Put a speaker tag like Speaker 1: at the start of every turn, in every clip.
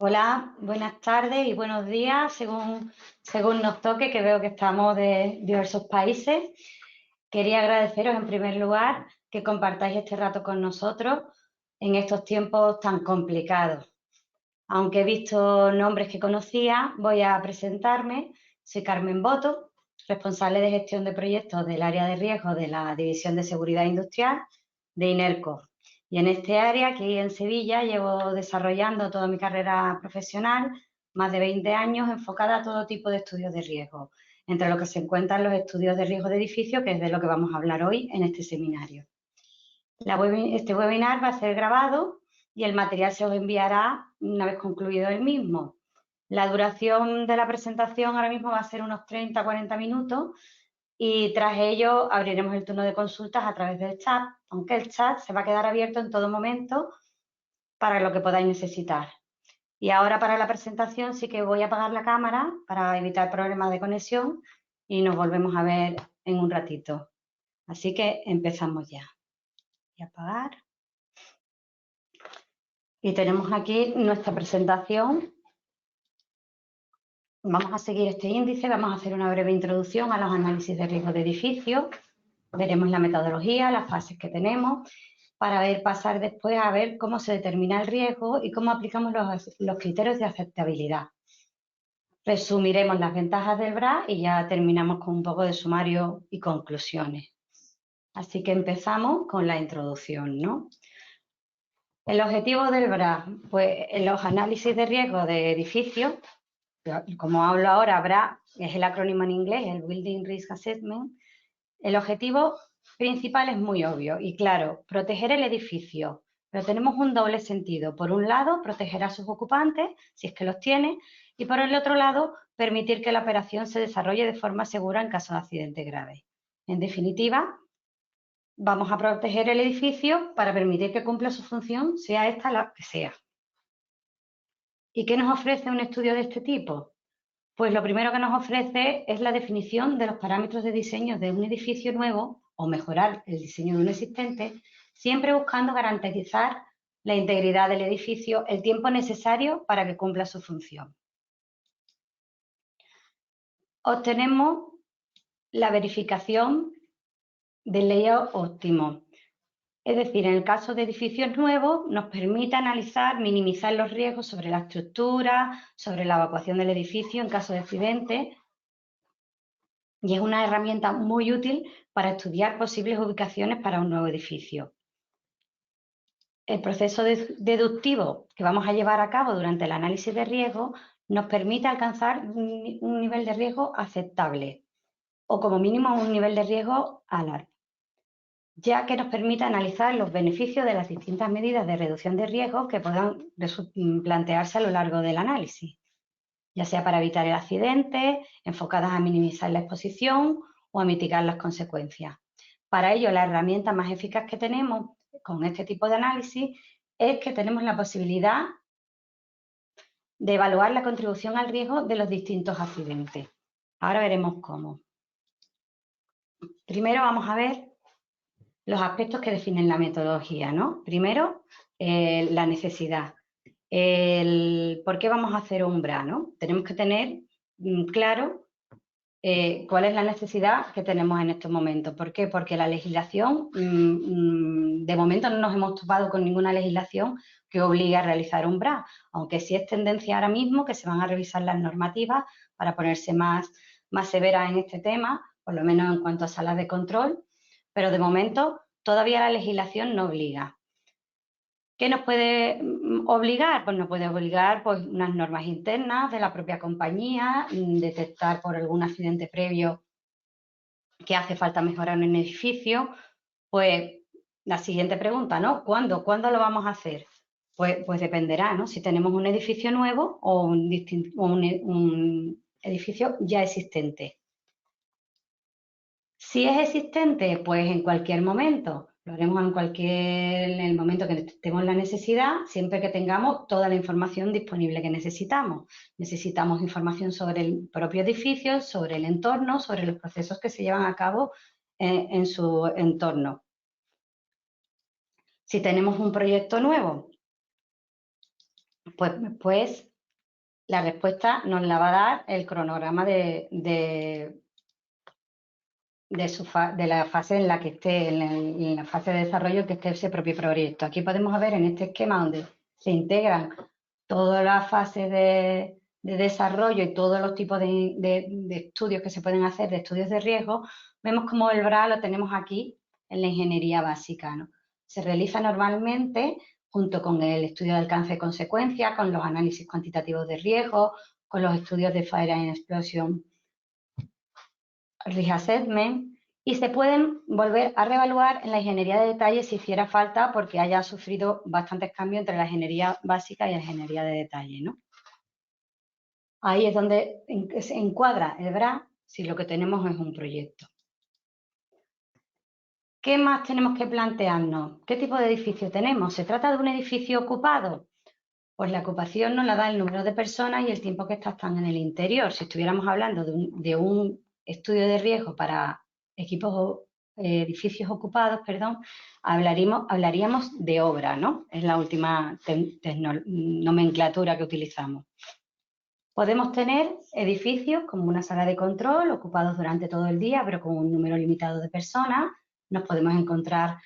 Speaker 1: Hola, buenas tardes y buenos días, según nos toque, que veo que estamos de diversos países. Quería agradeceros en primer lugar que compartáis este rato con nosotros en estos tiempos tan complicados. Aunque he visto nombres que conocía, voy a presentarme. Soy Carmen Boto, responsable de gestión de proyectos del área de riesgo de la División de Seguridad Industrial de INERCO. Y en este área, aquí en Sevilla, llevo desarrollando toda mi carrera profesional, más de 20 años, enfocada a todo tipo de estudios de riesgo, entre lo que se encuentran los estudios de riesgo de edificio, que es de lo que vamos a hablar hoy en este seminario. Este webinar va a ser grabado y el material se os enviará una vez concluido el mismo. La duración de la presentación ahora mismo va a ser unos 30-40 minutos y tras ello abriremos el turno de consultas a través del chat, aunque el chat se va a quedar abierto en todo momento para lo que podáis necesitar. Y ahora para la presentación sí que voy a apagar la cámara para evitar problemas de conexión y nos volvemos a ver en un ratito. Así que empezamos ya. Voy a apagar. Y tenemos aquí nuestra presentación. Vamos a seguir este índice, vamos a hacer una breve introducción a los análisis de riesgo de edificios. Veremos la metodología, las fases que tenemos, para pasar después a ver cómo se determina el riesgo y cómo aplicamos los criterios de aceptabilidad. Resumiremos las ventajas del BRA y ya terminamos con un poco de sumario y conclusiones. Así que empezamos con la introducción, ¿no? El objetivo del BRA, pues en los análisis de riesgo de edificios, como hablo ahora, BRA es el acrónimo en inglés, el Building Risk Assessment. El objetivo principal es muy obvio y claro, proteger el edificio, pero tenemos un doble sentido. Por un lado, proteger a sus ocupantes, si es que los tiene, y por el otro lado, permitir que la operación se desarrolle de forma segura en caso de accidente grave. En definitiva, vamos a proteger el edificio para permitir que cumpla su función, sea esta la que sea. ¿Y qué nos ofrece un estudio de este tipo? Pues lo primero que nos ofrece es la definición de los parámetros de diseño de un edificio nuevo o mejorar el diseño de un existente, siempre buscando garantizar la integridad del edificio el tiempo necesario para que cumpla su función. Obtenemos la verificación del layout óptimo. Es decir, en el caso de edificios nuevos, nos permite analizar, minimizar los riesgos sobre la estructura, sobre la evacuación del edificio en caso de accidente, y es una herramienta muy útil para estudiar posibles ubicaciones para un nuevo edificio. El proceso deductivo que vamos a llevar a cabo durante el análisis de riesgo nos permite alcanzar un nivel de riesgo aceptable o como mínimo un nivel de riesgo alarme, ya que nos permite analizar los beneficios de las distintas medidas de reducción de riesgo que puedan plantearse a lo largo del análisis, ya sea para evitar el accidente, enfocadas a minimizar la exposición o a mitigar las consecuencias. Para ello, la herramienta más eficaz que tenemos con este tipo de análisis es que tenemos la posibilidad de evaluar la contribución al riesgo de los distintos accidentes. Ahora veremos cómo. Primero vamos a ver los aspectos que definen la metodología, ¿no? Primero, la necesidad. ¿Por qué vamos a hacer un BRA, ¿no? Tenemos que tener claro cuál es la necesidad que tenemos en estos momentos. ¿Por qué? Porque la legislación, de momento no nos hemos topado con ninguna legislación que obligue a realizar un BRA, aunque sí es tendencia ahora mismo que se van a revisar las normativas para ponerse más severas en este tema, por lo menos en cuanto a salas de control, pero de momento todavía la legislación no obliga. ¿Qué nos puede obligar? Pues nos puede obligar pues, unas normas internas de la propia compañía, detectar por algún accidente previo que hace falta mejorar en un edificio. Pues la siguiente pregunta, ¿no? ¿Cuándo lo vamos a hacer? Pues dependerá, ¿no? Si tenemos un edificio nuevo o un edificio ya existente. Si es existente, pues en cualquier momento. Lo haremos en el momento que tengamos la necesidad, siempre que tengamos toda la información disponible que necesitamos. Necesitamos información sobre el propio edificio, sobre el entorno, sobre los procesos que se llevan a cabo en su entorno. Si tenemos un proyecto nuevo, pues La respuesta nos la va a dar el cronograma de la fase en la que esté, en la fase de desarrollo que esté ese propio proyecto. Aquí podemos ver en este esquema donde se integran todas las fases de desarrollo y todos los tipos de estudios que se pueden hacer, de estudios de riesgo, vemos como el BRA lo tenemos aquí en la ingeniería básica, ¿no? Se realiza normalmente junto con el estudio de alcance y consecuencias, con los análisis cuantitativos de riesgo, con los estudios de Fire and Explosion Risk Assessment, y se pueden volver a reevaluar en la ingeniería de detalle si hiciera falta porque haya sufrido bastantes cambios entre la ingeniería básica y la ingeniería de detalle, ¿no? Ahí es donde se encuadra el BRA si lo que tenemos es un proyecto. ¿Qué más tenemos que plantearnos? ¿Qué tipo de edificio tenemos? ¿Se trata de un edificio ocupado? Pues la ocupación nos la da el número de personas y el tiempo que están en el interior. Si estuviéramos hablando de un estudio de riesgo para edificios ocupados, perdón, hablaríamos de obra, ¿no? Es la última nomenclatura que utilizamos. Podemos tener edificios como una sala de control ocupados durante todo el día, pero con un número limitado de personas. Nos podemos encontrar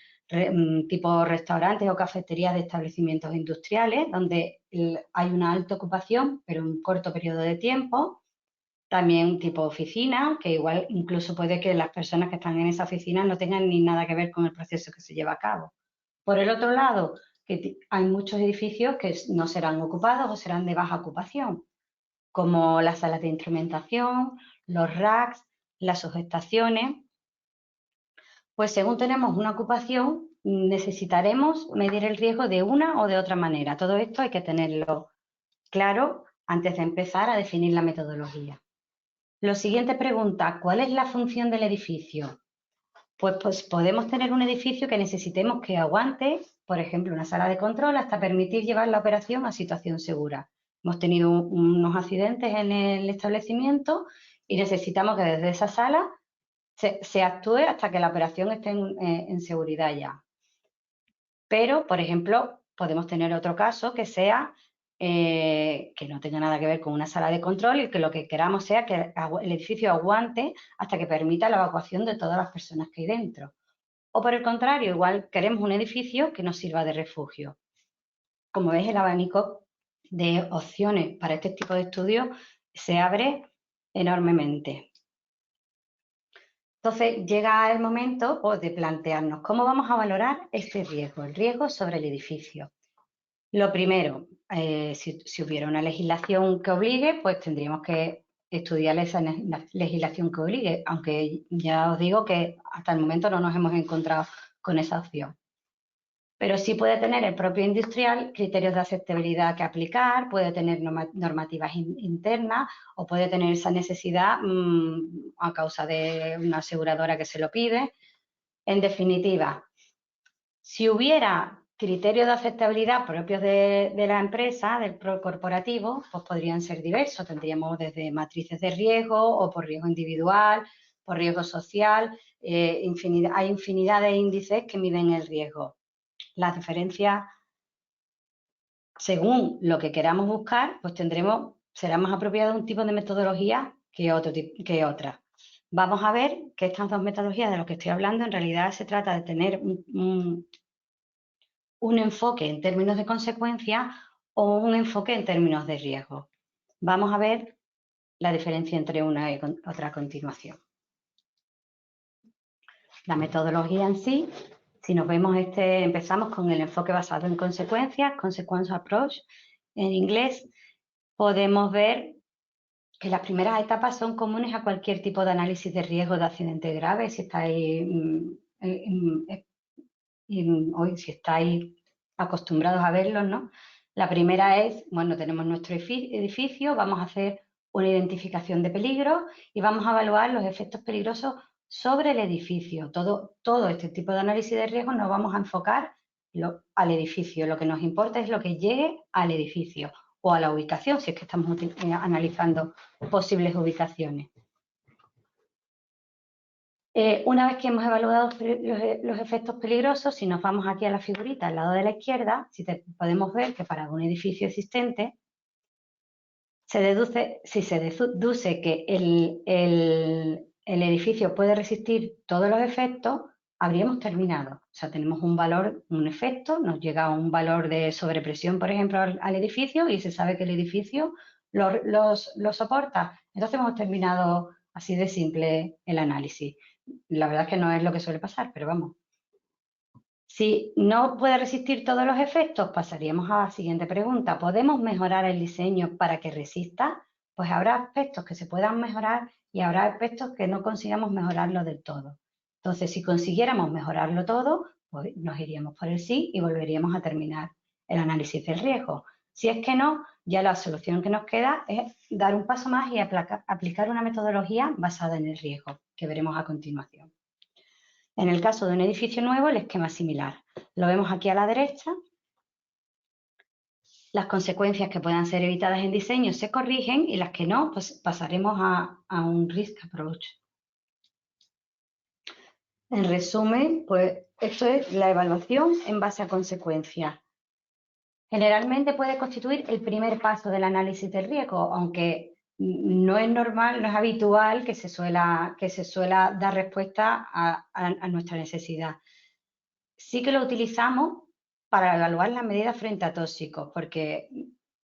Speaker 1: tipo restaurantes o cafeterías de establecimientos industriales donde hay una alta ocupación, pero en un corto periodo de tiempo. También tipo oficina, que igual incluso puede que las personas que están en esa oficina no tengan ni nada que ver con el proceso que se lleva a cabo. Por el otro lado, que hay muchos edificios que no serán ocupados o serán de baja ocupación, como las salas de instrumentación, los racks, las subestaciones. Pues según tenemos una ocupación, necesitaremos medir el riesgo de una o de otra manera. Todo esto hay que tenerlo claro antes de empezar a definir la metodología. Lo siguiente pregunta, ¿cuál es la función del edificio? Pues podemos tener un edificio que necesitemos que aguante, por ejemplo, una sala de control hasta permitir llevar la operación a situación segura. Hemos tenido unos accidentes en el establecimiento y necesitamos que desde esa sala se actúe hasta que la operación esté en seguridad ya. Pero, por ejemplo, podemos tener otro caso que sea que no tenga nada que ver con una sala de control y que lo que queramos sea que el edificio aguante hasta que permita la evacuación de todas las personas que hay dentro. O por el contrario, igual queremos un edificio que nos sirva de refugio. Como veis, el abanico de opciones para este tipo de estudios se abre enormemente. Entonces llega el momento de plantearnos cómo vamos a valorar este riesgo, el riesgo sobre el edificio. Lo primero, si hubiera una legislación que obligue, pues tendríamos que estudiar esa legislación que obligue, aunque ya os digo que hasta el momento no nos hemos encontrado con esa opción. Pero sí puede tener el propio industrial criterios de aceptabilidad que aplicar, puede tener normativas internas o puede tener esa necesidad a causa de una aseguradora que se lo pide. En definitiva, si hubiera criterios de aceptabilidad propios de la empresa, del corporativo, pues podrían ser diversos. Tendríamos desde matrices de riesgo o por riesgo individual, por riesgo social. Hay infinidad de índices que miden el riesgo. Las diferencias, según lo que queramos buscar, pues será más apropiado un tipo de metodología que otra. Vamos a ver que estas dos metodologías de las que estoy hablando, en realidad se trata de tener un enfoque en términos de consecuencia o un enfoque en términos de riesgo. Vamos a ver la diferencia entre una y otra a continuación. La metodología en sí, si nos vemos empezamos con el enfoque basado en consecuencias, Consequence Approach en inglés, podemos ver que las primeras etapas son comunes a cualquier tipo de análisis de riesgo de accidente grave, si estáis acostumbrados a verlos, ¿no? La primera es, bueno, tenemos nuestro edificio, vamos a hacer una identificación de peligros y vamos a evaluar los efectos peligrosos sobre el edificio. Todo este tipo de análisis de riesgo nos vamos a enfocar al edificio. Lo que nos importa es lo que llegue al edificio o a la ubicación, si es que estamos analizando posibles ubicaciones. Una vez que hemos evaluado los efectos peligrosos, si nos vamos aquí a la figurita al lado de la izquierda, podemos ver que para un edificio existente Si se deduce que el edificio puede resistir todos los efectos, habríamos terminado. O sea, tenemos un valor, un efecto, nos llega un valor de sobrepresión, por ejemplo, al edificio y se sabe que el edificio lo soporta. Entonces hemos terminado así de simple el análisis. La verdad es que no es lo que suele pasar, pero vamos. Si no puede resistir todos los efectos, pasaríamos a la siguiente pregunta. ¿Podemos mejorar el diseño para que resista? Pues habrá aspectos que se puedan mejorar y habrá aspectos que no consigamos mejorarlo del todo. Entonces, si consiguiéramos mejorarlo todo, pues nos iríamos por el sí y volveríamos a terminar el análisis del riesgo. Si es que no, ya la solución que nos queda es dar un paso más y aplicar una metodología basada en el riesgo, que veremos a continuación. En el caso de un edificio nuevo, el esquema es similar. Lo vemos aquí a la derecha. Las consecuencias que puedan ser evitadas en diseño se corrigen y las que no, pues pasaremos a un risk approach. En resumen, pues esto es la evaluación en base a consecuencias. Generalmente puede constituir el primer paso del análisis del riesgo, aunque no es normal, no es habitual que se suela dar respuesta a nuestra necesidad. Sí que lo utilizamos para evaluar las medidas frente a tóxicos, porque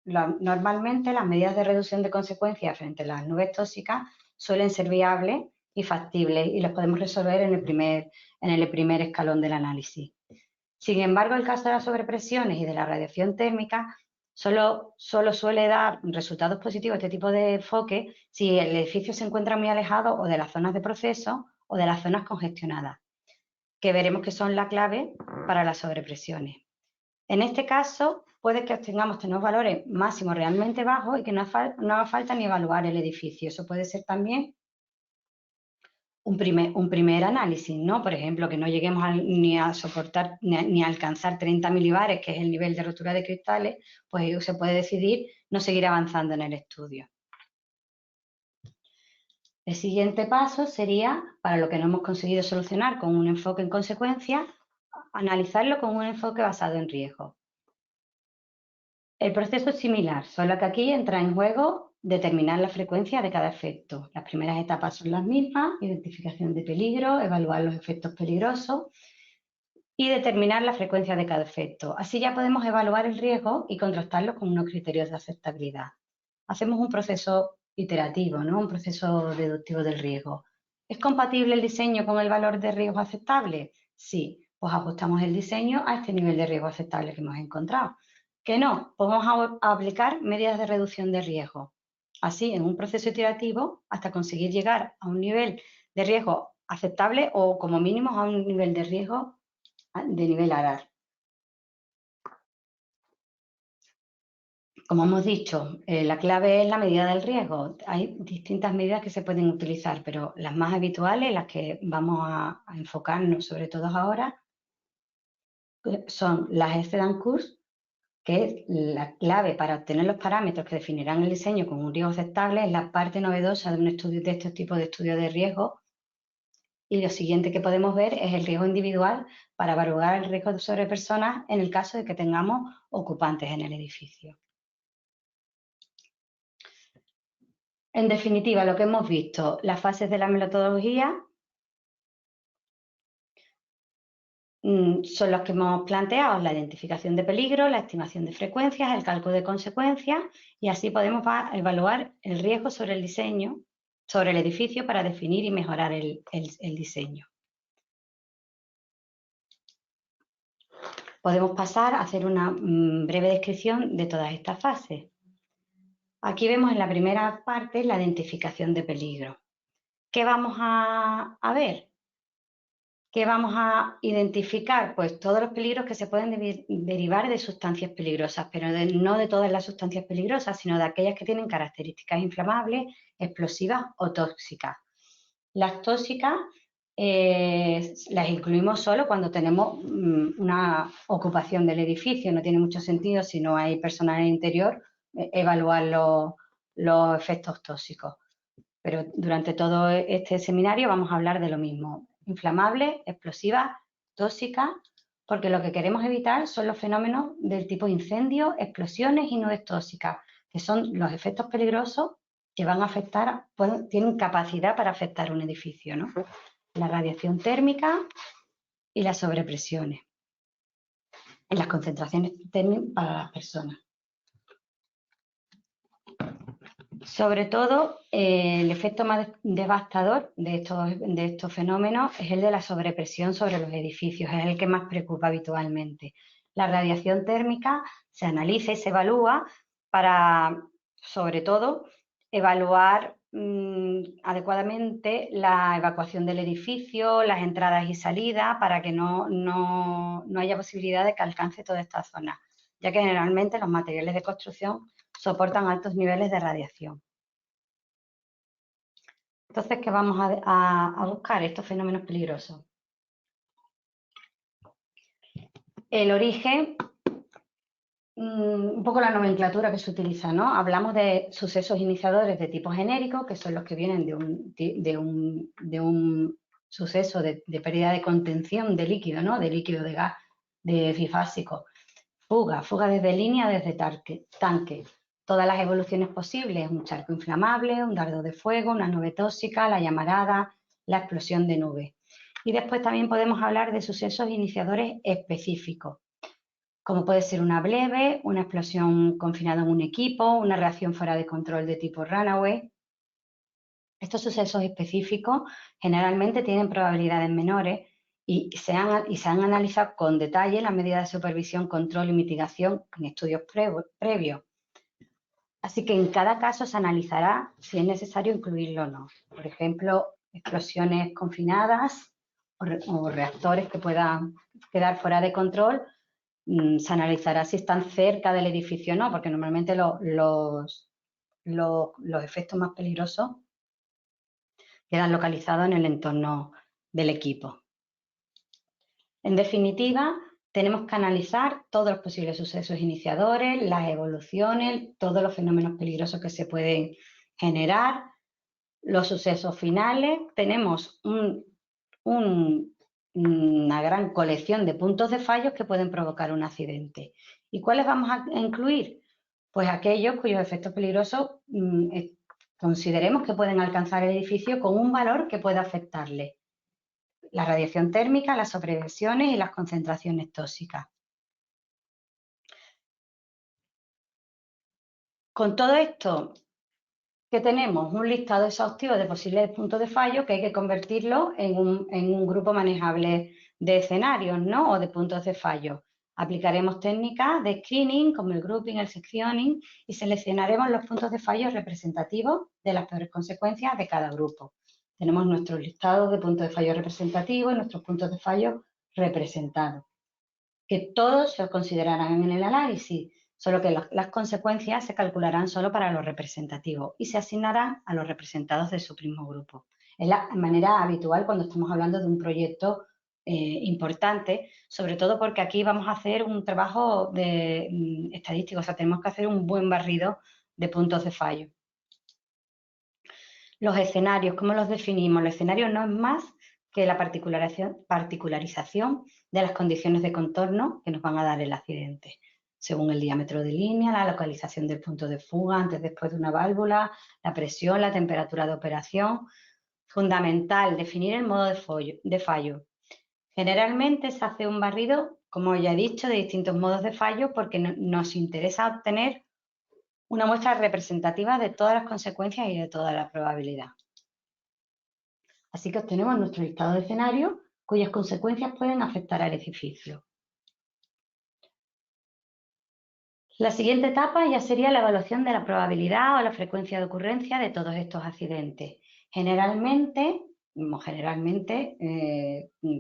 Speaker 1: normalmente las medidas de reducción de consecuencias frente a las nubes tóxicas suelen ser viables y factibles y las podemos resolver en el primer escalón del análisis. Sin embargo, el caso de las sobrepresiones y de la radiación térmica solo suele dar resultados positivos este tipo de enfoque si el edificio se encuentra muy alejado o de las zonas de proceso o de las zonas congestionadas, que veremos que son la clave para las sobrepresiones. En este caso, puede que obtengamos unos valores máximos realmente bajos y que no haga falta ni evaluar el edificio. Eso puede ser también un primer análisis, ¿no? Por ejemplo, que no lleguemos ni a soportar ni a alcanzar 30 milibares, que es el nivel de rotura de cristales, pues se puede decidir no seguir avanzando en el estudio. El siguiente paso sería, para lo que no hemos conseguido solucionar con un enfoque en consecuencia, analizarlo con un enfoque basado en riesgo. El proceso es similar, solo que aquí entra en juego determinar la frecuencia de cada efecto. Las primeras etapas son las mismas: identificación de peligro, evaluar los efectos peligrosos y determinar la frecuencia de cada efecto. Así ya podemos evaluar el riesgo y contrastarlo con unos criterios de aceptabilidad. Hacemos un proceso iterativo, ¿no? Un proceso deductivo del riesgo. ¿Es compatible el diseño con el valor de riesgo aceptable? Sí, pues ajustamos el diseño a este nivel de riesgo aceptable que hemos encontrado. ¿Que no? Pues vamos a aplicar medidas de reducción de riesgo. Así, en un proceso iterativo, hasta conseguir llegar a un nivel de riesgo aceptable o, como mínimo, a un nivel de riesgo de nivel ARAR. Como hemos dicho, la clave es la medida del riesgo. Hay distintas medidas que se pueden utilizar, pero las más habituales, las que vamos a enfocarnos sobre todo ahora, son las Estedan-Kurz, que es la clave para obtener los parámetros que definirán el diseño con un riesgo aceptable. Es la parte novedosa de un estudio de este tipo de estudio de riesgo. Y lo siguiente que podemos ver es el riesgo individual para evaluar el riesgo sobre personas en el caso de que tengamos ocupantes en el edificio. En definitiva, lo que hemos visto, las fases de la metodología son los que hemos planteado: la identificación de peligro, la estimación de frecuencias, el cálculo de consecuencias, y así podemos evaluar el riesgo sobre el diseño, sobre el edificio, para definir y mejorar el diseño. Podemos pasar a hacer una breve descripción de todas estas fases. Aquí vemos en la primera parte la identificación de peligro. ¿Qué vamos a ver? ¿Qué vamos a identificar? Pues todos los peligros que se pueden derivar de sustancias peligrosas, pero no de todas las sustancias peligrosas, sino de aquellas que tienen características inflamables, explosivas o tóxicas. Las tóxicas las incluimos solo cuando tenemos una ocupación del edificio. No tiene mucho sentido, si no hay personal en el interior, evaluar los efectos tóxicos. Pero durante todo este seminario vamos a hablar de lo mismo: inflamables, explosivas, tóxicas, porque lo que queremos evitar son los fenómenos del tipo incendio, explosiones y nubes tóxicas, que son los efectos peligrosos que van a afectar, tienen capacidad para afectar un edificio, ¿no? La radiación térmica y las sobrepresiones en las concentraciones térmicas para las personas. Sobre todo, el efecto más devastador de estos fenómenos es el de la sobrepresión sobre los edificios, es el que más preocupa habitualmente. La radiación térmica se analiza y se evalúa para, sobre todo, evaluar adecuadamente la evacuación del edificio, las entradas y salidas, para que no haya posibilidad de que alcance toda esta zona, ya que generalmente los materiales de construcción soportan altos niveles de radiación. Entonces, ¿qué vamos a buscar? Estos fenómenos peligrosos. El origen, un poco la nomenclatura que se utiliza, ¿no? Hablamos de sucesos iniciadores de tipo genérico, que son los que vienen de un suceso de pérdida de contención de líquido, ¿no? De líquido, de gas, de bifásico. Fuga desde línea, desde tanque. Todas las evoluciones posibles, un charco inflamable, un dardo de fuego, una nube tóxica, la llamarada, la explosión de nube. Y después también podemos hablar de sucesos iniciadores específicos, como puede ser una bleve, una explosión confinada en un equipo, una reacción fuera de control de tipo runaway. Estos sucesos específicos generalmente tienen probabilidades menores y se han analizado con detalle las medidas de supervisión, control y mitigación en estudios previos. Así que en cada caso se analizará si es necesario incluirlo o no. Por ejemplo, explosiones confinadas o reactores que puedan quedar fuera de control, se analizará si están cerca del edificio o no, porque normalmente los efectos más peligrosos quedan localizados en el entorno del equipo. En definitiva, tenemos que analizar todos los posibles sucesos iniciadores, las evoluciones, todos los fenómenos peligrosos que se pueden generar, los sucesos finales. Tenemos una gran colección de puntos de fallos que pueden provocar un accidente. ¿Y cuáles vamos a incluir? Pues aquellos cuyos efectos peligrosos consideremos que pueden alcanzar el edificio con un valor que pueda afectarle. La radiación térmica, las sobrepresiones y las concentraciones tóxicas. Con todo esto que tenemos un listado exhaustivo de posibles puntos de fallo que hay que convertirlo en un grupo manejable de escenarios, ¿no? O de puntos de fallo. Aplicaremos técnicas de screening como el grouping, el sectioning y seleccionaremos los puntos de fallo representativos de las peores consecuencias de cada grupo. Tenemos nuestro listado de puntos de fallo representativos y nuestros puntos de fallo representados, que todos se considerarán en el análisis, solo que las consecuencias se calcularán solo para los representativos y se asignarán a los representados de su mismo grupo. Es la manera habitual cuando estamos hablando de un proyecto importante, sobre todo porque aquí vamos a hacer un trabajo estadístico, o sea, tenemos que hacer un buen barrido de puntos de fallo. Los escenarios, ¿cómo los definimos? Los escenarios no es más que la particularización de las condiciones de contorno que nos van a dar el accidente, según el diámetro de línea, la localización del punto de fuga antes después de una válvula, la presión, la temperatura de operación. Fundamental, definir el modo de fallo. Generalmente se hace un barrido, como ya he dicho, de distintos modos de fallo porque nos interesa obtener una muestra representativa de todas las consecuencias y de toda la probabilidad. Así que obtenemos nuestro listado de escenarios cuyas consecuencias pueden afectar al edificio. La siguiente etapa ya sería la evaluación de la probabilidad o la frecuencia de ocurrencia de todos estos accidentes. Generalmente,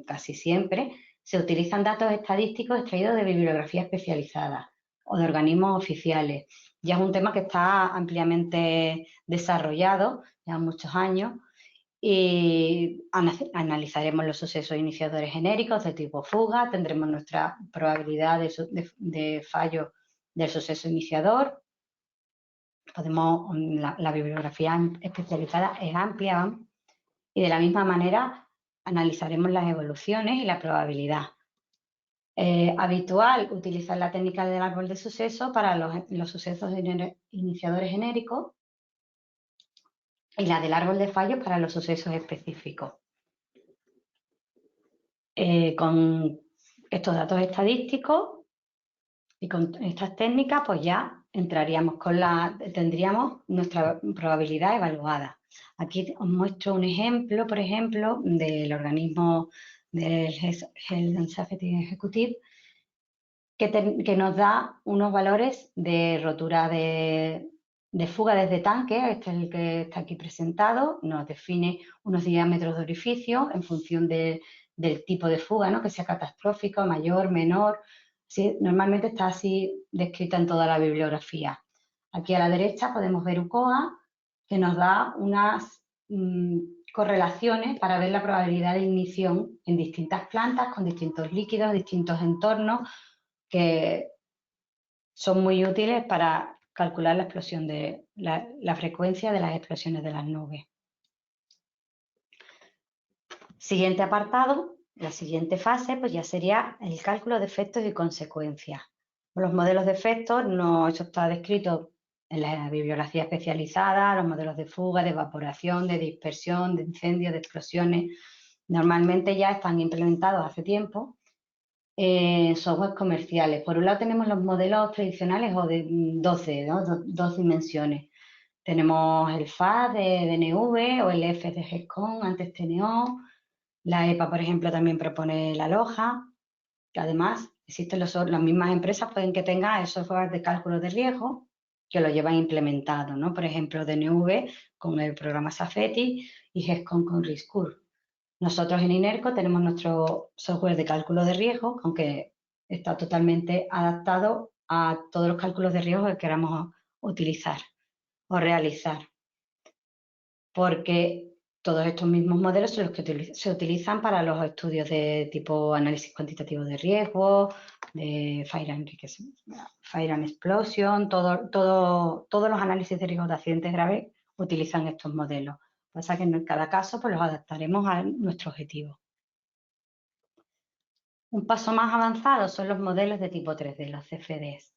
Speaker 1: casi siempre, se utilizan datos estadísticos extraídos de bibliografía especializada o de organismos oficiales. Ya es un tema que está ampliamente desarrollado, ya muchos años, y analizaremos los sucesos iniciadores genéricos de tipo fuga, tendremos nuestra probabilidad de fallo del suceso iniciador. La bibliografía especializada es amplia y de la misma manera analizaremos las evoluciones y la probabilidad. habitual utilizar la técnica del árbol de suceso para los sucesos iniciadores genéricos y la del árbol de fallos para los sucesos específicos. Con estos datos estadísticos y con estas técnicas, pues ya tendríamos nuestra probabilidad evaluada. Aquí os muestro un ejemplo, por ejemplo, del organismo del Health and Safety Executive, que nos da unos valores de rotura de fuga desde tanque, este es el que está aquí presentado, nos define unos diámetros de orificio en función del tipo de fuga, ¿no? Que sea catastrófico, mayor, menor. Sí, normalmente está así descrita en toda la bibliografía. Aquí a la derecha podemos ver UCOA, que nos da unas correlaciones para ver la probabilidad de ignición en distintas plantas, con distintos líquidos, distintos entornos, que son muy útiles para calcular la explosión la frecuencia de las explosiones de las nubes. Siguiente apartado, la siguiente fase, pues ya sería el cálculo de efectos y consecuencias. Los modelos de efectos, eso está descrito en la bibliografía especializada, los modelos de fuga, de evaporación, de dispersión, de incendios, de explosiones, normalmente ya están implementados hace tiempo software comerciales. Por un lado tenemos los modelos tradicionales o de 12, ¿no? Dos dimensiones. Tenemos el FAD de DNV o el F de GESCON, antes TNO. La EPA, por ejemplo, también propone la LOJA. Además, existen las mismas empresas, pueden que tengan el software de cálculo de riesgo que lo llevan implementado, ¿no? Por ejemplo, DNV con el programa SAFETI y GESCON con RISCUR. Nosotros en INERCO tenemos nuestro software de cálculo de riesgo, aunque está totalmente adaptado a todos los cálculos de riesgo que queramos utilizar o realizar. Porque todos estos mismos modelos son los que se utilizan para los estudios de tipo análisis cuantitativo de riesgo, de Fire and Explosion, todos los análisis de riesgo de accidentes graves utilizan estos modelos. Pasa que en cada caso pues los adaptaremos a nuestro objetivo. Un paso más avanzado son los modelos de tipo 3D, los CFDs,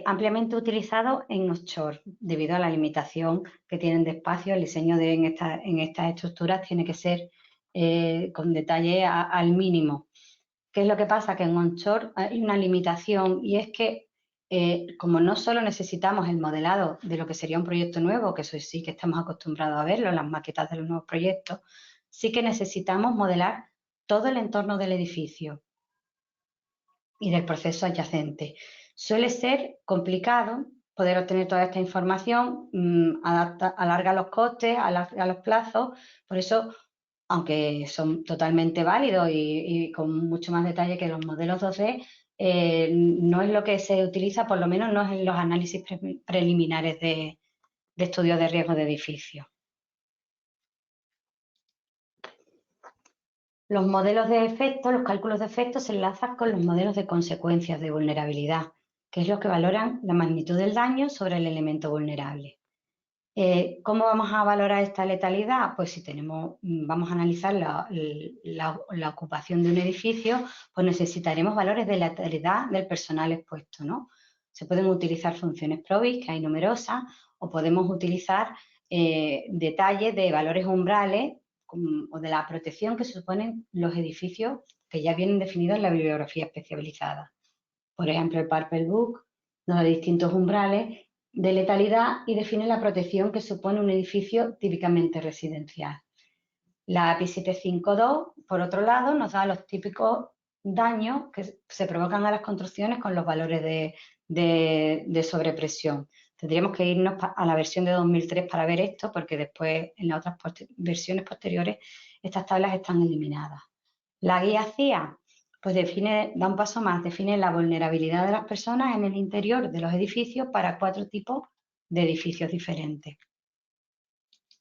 Speaker 1: ampliamente utilizados en offshore debido a la limitación que tienen de espacio. El diseño en estas estructuras tiene que ser con detalle al mínimo. ¿Qué es lo que pasa? Que en onshore hay una limitación y es que como no solo necesitamos el modelado de lo que sería un proyecto nuevo, que eso sí que estamos acostumbrados a verlo, las maquetas de los nuevos proyectos, sí que necesitamos modelar todo el entorno del edificio y del proceso adyacente. Suele ser complicado poder obtener toda esta información, alarga los costes, alarga los plazos, por eso, aunque son totalmente válidos y con mucho más detalle que los modelos 2D, no es lo que se utiliza, por lo menos no es en los análisis preliminares de estudios de riesgo de edificios. Los modelos de efectos, los cálculos de efectos se enlazan con los modelos de consecuencias de vulnerabilidad, que es lo que valoran la magnitud del daño sobre el elemento vulnerable. ¿Cómo vamos a valorar esta letalidad? Pues si vamos a analizar la ocupación de un edificio, pues necesitaremos valores de letalidad del personal expuesto, ¿no? Se pueden utilizar funciones PROVIS, que hay numerosas, o podemos utilizar detalles de valores umbrales o de la protección que suponen los edificios que ya vienen definidos en la bibliografía especializada. Por ejemplo, el Purple Book nos da distintos umbrales de letalidad y define la protección que supone un edificio típicamente residencial. La API 752, por otro lado, nos da los típicos daños que se provocan a las construcciones con los valores de sobrepresión. Tendríamos que irnos a la versión de 2003 para ver esto, porque después en las otras versiones posteriores estas tablas están eliminadas. La guía CIA pues da un paso más, define la vulnerabilidad de las personas en el interior de los edificios para 4 tipos de edificios diferentes,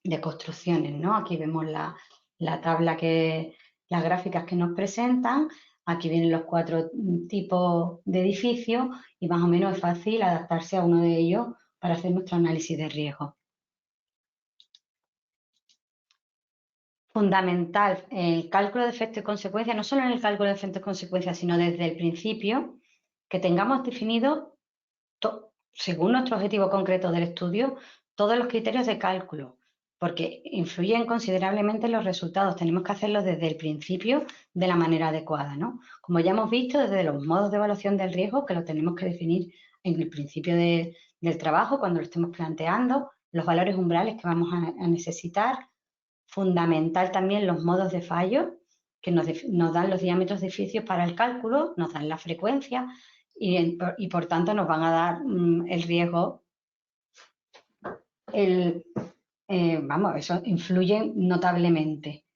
Speaker 1: de construcciones, ¿no? Aquí vemos la tabla las gráficas que nos presentan, aquí vienen los 4 tipos de edificios y más o menos es fácil adaptarse a uno de ellos para hacer nuestro análisis de riesgo. Fundamental el cálculo de efectos y consecuencias, no solo en el cálculo de efectos y consecuencias, sino desde el principio, que tengamos definido, según nuestro objetivo concreto del estudio, todos los criterios de cálculo, porque influyen considerablemente en los resultados. Tenemos que hacerlo desde el principio de la manera adecuada, ¿no? Como ya hemos visto, desde los modos de evaluación del riesgo, que lo tenemos que definir en el principio del trabajo, cuando lo estemos planteando, los valores umbrales que vamos a necesitar. Fundamental también los modos de fallo, que nos dan los diámetros de edificios para el cálculo, nos dan la frecuencia y por tanto nos van a dar el riesgo. Vamos, eso influye notablemente.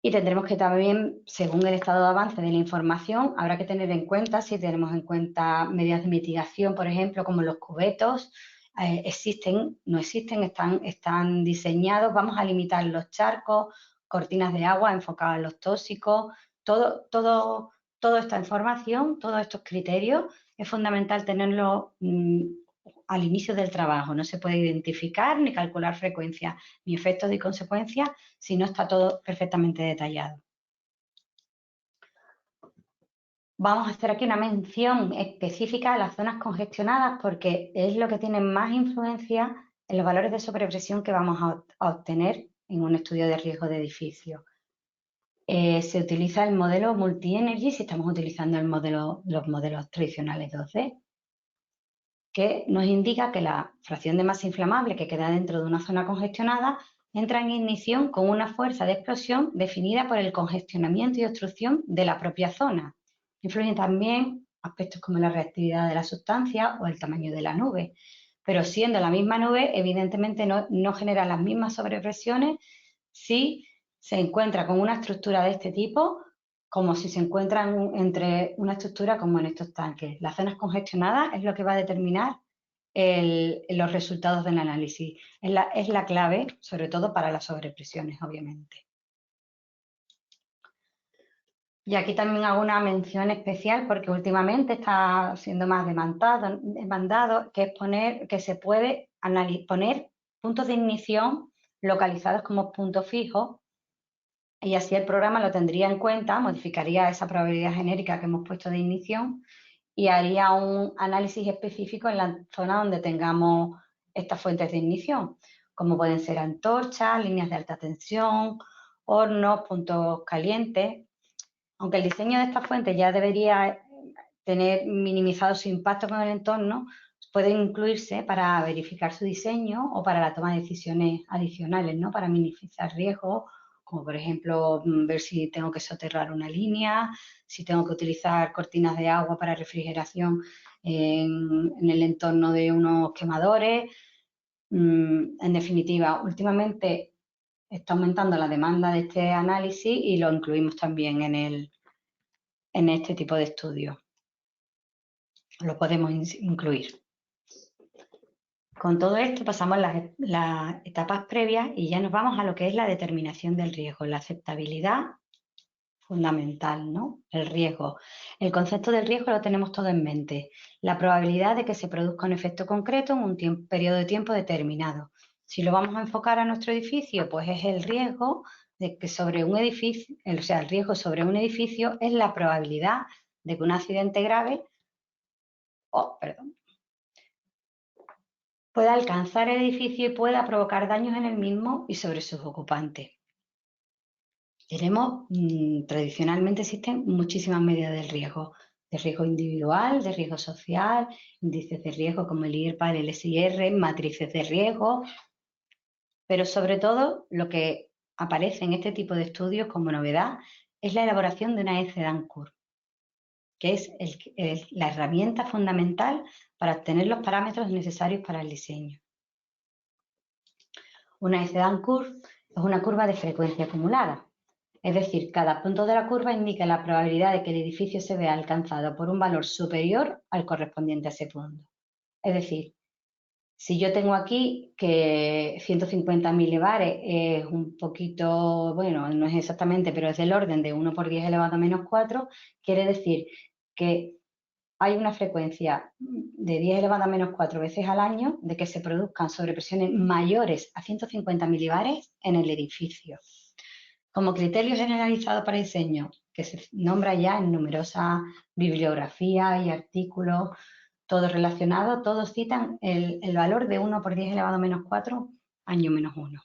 Speaker 1: Y tendremos que también, según el estado de avance de la información, habrá que tener en cuenta, si tenemos en cuenta medidas de mitigación, por ejemplo, como los cubetos, existen, no existen, están diseñados, vamos a limitar los charcos, cortinas de agua enfocadas en los tóxicos, toda esta información, todos estos criterios, es fundamental tenerlo al inicio del trabajo. No se puede identificar ni calcular frecuencia ni efectos y consecuencias si no está todo perfectamente detallado. Vamos a hacer aquí una mención específica a las zonas congestionadas porque es lo que tiene más influencia en los valores de sobrepresión que vamos a obtener en un estudio de riesgo de edificio. Se utiliza el modelo Multi-Energy si estamos utilizando los modelos tradicionales 2D, que nos indica que la fracción de masa inflamable que queda dentro de una zona congestionada entra en ignición con una fuerza de explosión definida por el congestionamiento y obstrucción de la propia zona. Influyen también aspectos como la reactividad de la sustancia o el tamaño de la nube, pero siendo la misma nube, evidentemente no genera las mismas sobrepresiones si se encuentra con una estructura de este tipo como si se encuentran entre una estructura como en estos tanques. Las zonas congestionadas es lo que va a determinar los resultados del análisis. Es la clave, sobre todo para las sobrepresiones, obviamente. Y aquí también hago una mención especial porque últimamente está siendo más demandado que es que se puede poner puntos de ignición localizados como puntos fijos y así el programa lo tendría en cuenta, modificaría esa probabilidad genérica que hemos puesto de ignición y haría un análisis específico en la zona donde tengamos estas fuentes de ignición, como pueden ser antorchas, líneas de alta tensión, hornos, puntos calientes. Aunque el diseño de estas fuentes ya debería tener minimizado su impacto con el entorno, pueden incluirse para verificar su diseño o para la toma de decisiones adicionales, ¿no? Para minimizar riesgos, como por ejemplo ver si tengo que soterrar una línea, si tengo que utilizar cortinas de agua para refrigeración en el entorno de unos quemadores. En definitiva, últimamente está aumentando la demanda de este análisis y lo incluimos también en este tipo de estudios. Lo podemos incluir. Con todo esto pasamos las etapas previas y ya nos vamos a lo que es la determinación del riesgo, la aceptabilidad fundamental, ¿no? El riesgo. El concepto del riesgo lo tenemos todo en mente. La probabilidad de que se produzca un efecto concreto en un periodo de tiempo determinado. Si lo vamos a enfocar a nuestro edificio, pues es el riesgo de que sobre un edificio, o sea, el riesgo sobre un edificio es la probabilidad de que un accidente grave, pueda alcanzar el edificio y pueda provocar daños en el mismo y sobre sus ocupantes. Tradicionalmente existen muchísimas medidas de riesgo individual, de riesgo social, índices de riesgo como el IRPA, el LSIR, matrices de riesgo, pero sobre todo lo que aparece en este tipo de estudios como novedad es la elaboración de una ECDAN-CUR, que es la herramienta fundamental para obtener los parámetros necesarios para el diseño. Una ECDAN-CUR es una curva de frecuencia acumulada. Es decir, cada punto de la curva indica la probabilidad de que el edificio se vea alcanzado por un valor superior al correspondiente a ese punto. Es decir, si yo tengo aquí que 150 milibares es un poquito, bueno, no es exactamente, pero es del orden de 1 por 10 elevado a menos 4, quiere decir que hay una frecuencia de 10 elevado a menos 4 veces al año de que se produzcan sobrepresiones mayores a 150 milibares en el edificio. Como criterio generalizado para diseño, que se nombra ya en numerosas bibliografías y artículos, todos relacionados, todos citan el valor de 1 por 10 elevado a menos 4, año menos 1.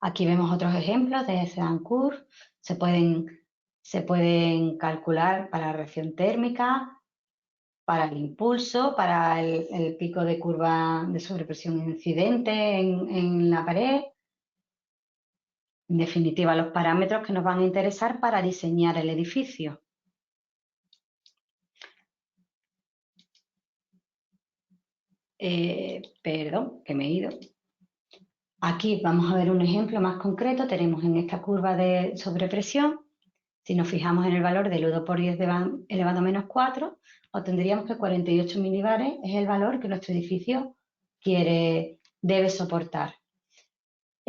Speaker 1: Aquí vemos otros ejemplos de Sedancourt. Se pueden calcular para la reacción térmica, para el impulso, para el pico de curva de sobrepresión incidente en la pared. En definitiva, los parámetros que nos van a interesar para diseñar el edificio. Perdón, que me he ido. Aquí vamos a ver un ejemplo más concreto. Tenemos en esta curva de sobrepresión, si nos fijamos en el valor del 1 por 10 elevado a menos 4, obtendríamos que 48 milibares es el valor que nuestro edificio debe soportar.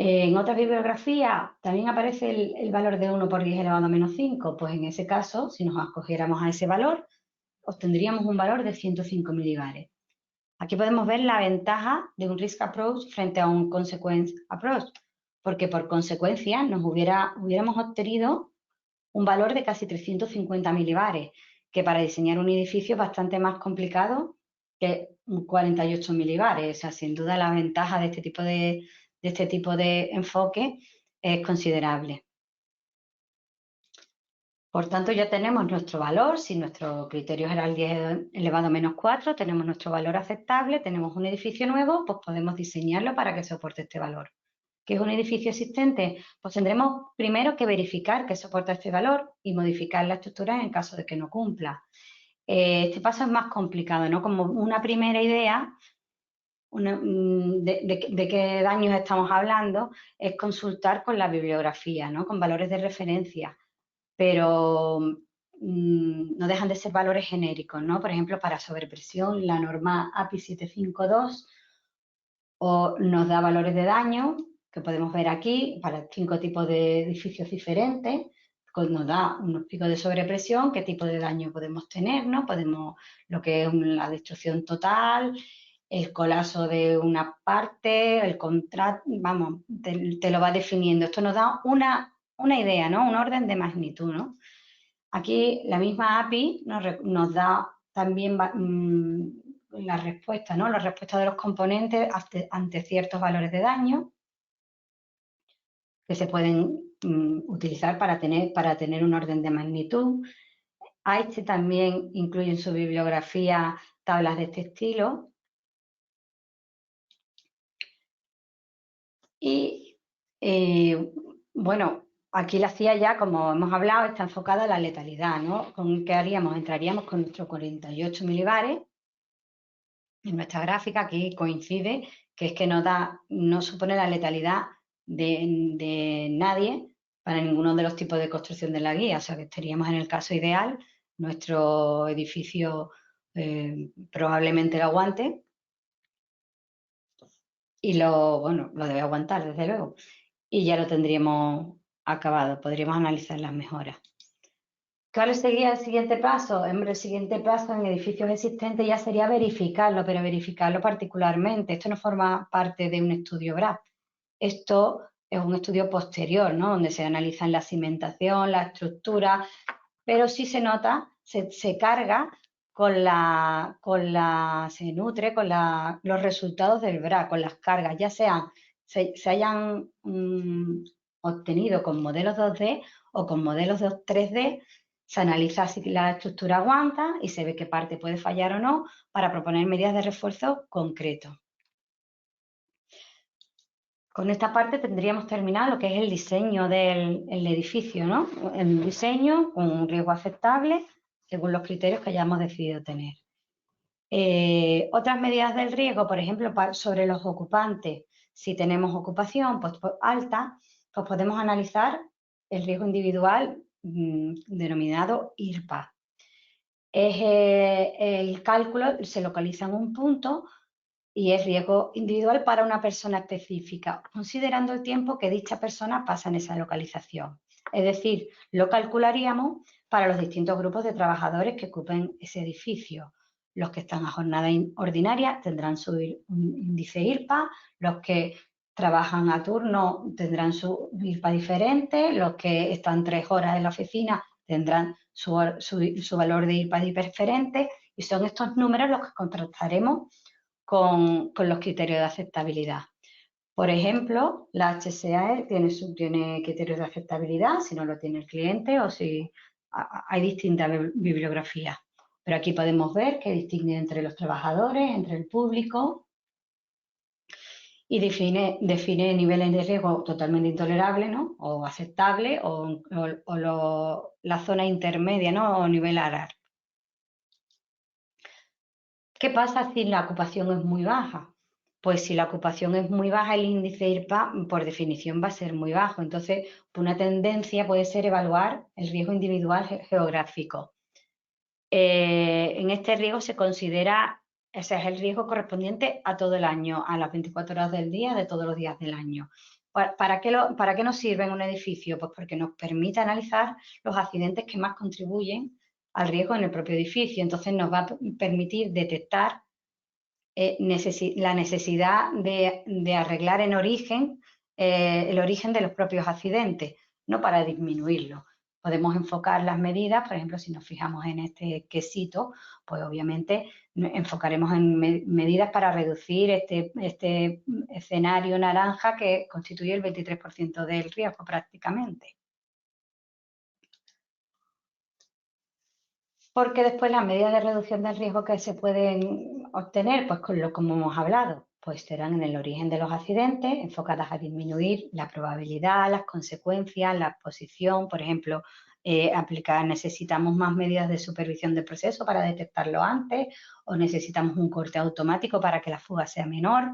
Speaker 1: En otra bibliografía también aparece el valor de 1 por 10 elevado a menos 5. Pues en ese caso, si nos acogiéramos a ese valor, obtendríamos un valor de 105 milibares. Aquí podemos ver la ventaja de un risk approach frente a un consequence approach, porque por consecuencia hubiéramos obtenido un valor de casi 350 milibares, que para diseñar un edificio es bastante más complicado que 48 milibares. O sea, sin duda la ventaja de este tipo de enfoque es considerable. Por tanto, ya tenemos nuestro valor. Si nuestro criterio era el 10 elevado a menos 4, tenemos nuestro valor aceptable, tenemos un edificio nuevo, pues podemos diseñarlo para que soporte este valor. ¿Qué es un edificio existente? Pues tendremos primero que verificar que soporta este valor y modificar la estructura en caso de que no cumpla. Este paso es más complicado, ¿no? Como una primera idea de qué daños estamos hablando es consultar con la bibliografía, ¿no? Con valores de referencia, pero no dejan de ser valores genéricos, ¿no? Por ejemplo, para sobrepresión, la norma API 752 nos da valores de daño, que podemos ver aquí, para 5 tipos de edificios diferentes, nos da unos picos de sobrepresión, qué tipo de daño podemos tener, ¿no? Lo que es la destrucción total, el colapso de una parte, el contrato, vamos, te lo va definiendo. Esto nos da una idea, ¿no? Un orden de magnitud, ¿no? Aquí la misma API nos da también la respuesta, ¿no? La respuesta de los componentes ante ciertos valores de daño que se pueden utilizar para tener un orden de magnitud. AISTE también incluye en su bibliografía tablas de este estilo. Y bueno, aquí la CIA ya, como hemos hablado, está enfocada a la letalidad, ¿no? ¿Qué haríamos? Entraríamos con nuestro 48 milibares. En nuestra gráfica aquí coincide que es que no supone la letalidad de nadie para ninguno de los tipos de construcción de la guía. O sea, que estaríamos en el caso ideal, nuestro edificio probablemente lo aguante y lo debe aguantar, desde luego. Y ya lo tendríamos acabado, podríamos analizar las mejoras. ¿Cuál sería el siguiente paso? El siguiente paso en edificios existentes ya sería verificarlo, pero verificarlo particularmente. Esto no forma parte de un estudio BRAP. Esto es un estudio posterior, ¿no? Donde se analizan la cimentación, la estructura, pero sí se nota, se carga se nutre con los resultados del BRAP, con las cargas, ya se hayan obtenido con modelos 2D o con modelos 3D. Se analiza si la estructura aguanta y se ve qué parte puede fallar o no para proponer medidas de refuerzo concretos. Con esta parte tendríamos terminado lo que es el diseño del edificio, ¿no? El diseño con un riesgo aceptable según los criterios que hayamos decidido tener. Otras medidas del riesgo, por ejemplo, sobre los ocupantes. Si tenemos ocupación alta, pues podemos analizar el riesgo individual denominado IRPA. El cálculo se localiza en un punto y es riesgo individual para una persona específica, considerando el tiempo que dicha persona pasa en esa localización. Es decir, lo calcularíamos para los distintos grupos de trabajadores que ocupen ese edificio. Los que están a jornada ordinaria tendrán su índice IRPA, los que trabajan a turno tendrán su IRPA diferente, los que están 3 horas en la oficina tendrán su valor de IRPA diferente, y son estos números los que contrastaremos con los criterios de aceptabilidad. Por ejemplo, la HSAE tiene criterios de aceptabilidad, si no lo tiene el cliente o si hay distintas bibliografías. Pero aquí podemos ver que distingue entre los trabajadores, entre el público, y define niveles de riesgo totalmente intolerables, ¿no? O aceptables, o la zona intermedia, ¿no? O nivel ARAR. ¿Qué pasa si la ocupación es muy baja? Pues si la ocupación es muy baja, el índice IRPA, por definición, va a ser muy bajo. Entonces, una tendencia puede ser evaluar el riesgo individual geográfico. En este riesgo se considera, ese es el riesgo correspondiente a todo el año, a las 24 horas del día, de todos los días del año. ¿Para qué nos sirve en un edificio? Pues porque nos permite analizar los accidentes que más contribuyen al riesgo en el propio edificio. Entonces nos va a permitir detectar la necesidad de arreglar en origen el origen de los propios accidentes, no para disminuirlo. Podemos enfocar las medidas, por ejemplo, si nos fijamos en este quesito, pues obviamente enfocaremos en medidas para reducir este escenario naranja que constituye el 23% del riesgo prácticamente. Porque después las medidas de reducción del riesgo que se pueden obtener, pues como hemos hablado, pues serán en el origen de los accidentes, enfocadas a disminuir la probabilidad, las consecuencias, la exposición. Por ejemplo, necesitamos más medidas de supervisión del proceso para detectarlo antes, o necesitamos un corte automático para que la fuga sea menor.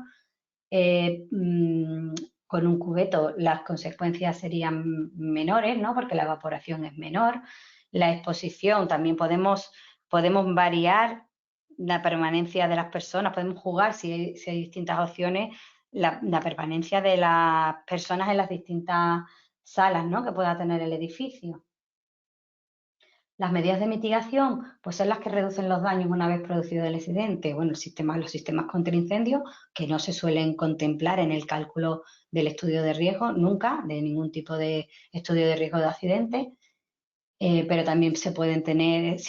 Speaker 1: Con un cubeto las consecuencias serían menores, ¿no? Porque la evaporación es menor. La exposición también podemos variar la permanencia de las personas, podemos jugar si hay distintas opciones, la permanencia de las personas en las distintas salas, ¿no? Que pueda tener el edificio. Las medidas de mitigación, pues son las que reducen los daños una vez producido el accidente. Bueno, los sistemas contra incendios, que no se suelen contemplar en el cálculo del estudio de riesgo, nunca, de ningún tipo de estudio de riesgo de accidente. Pero también sí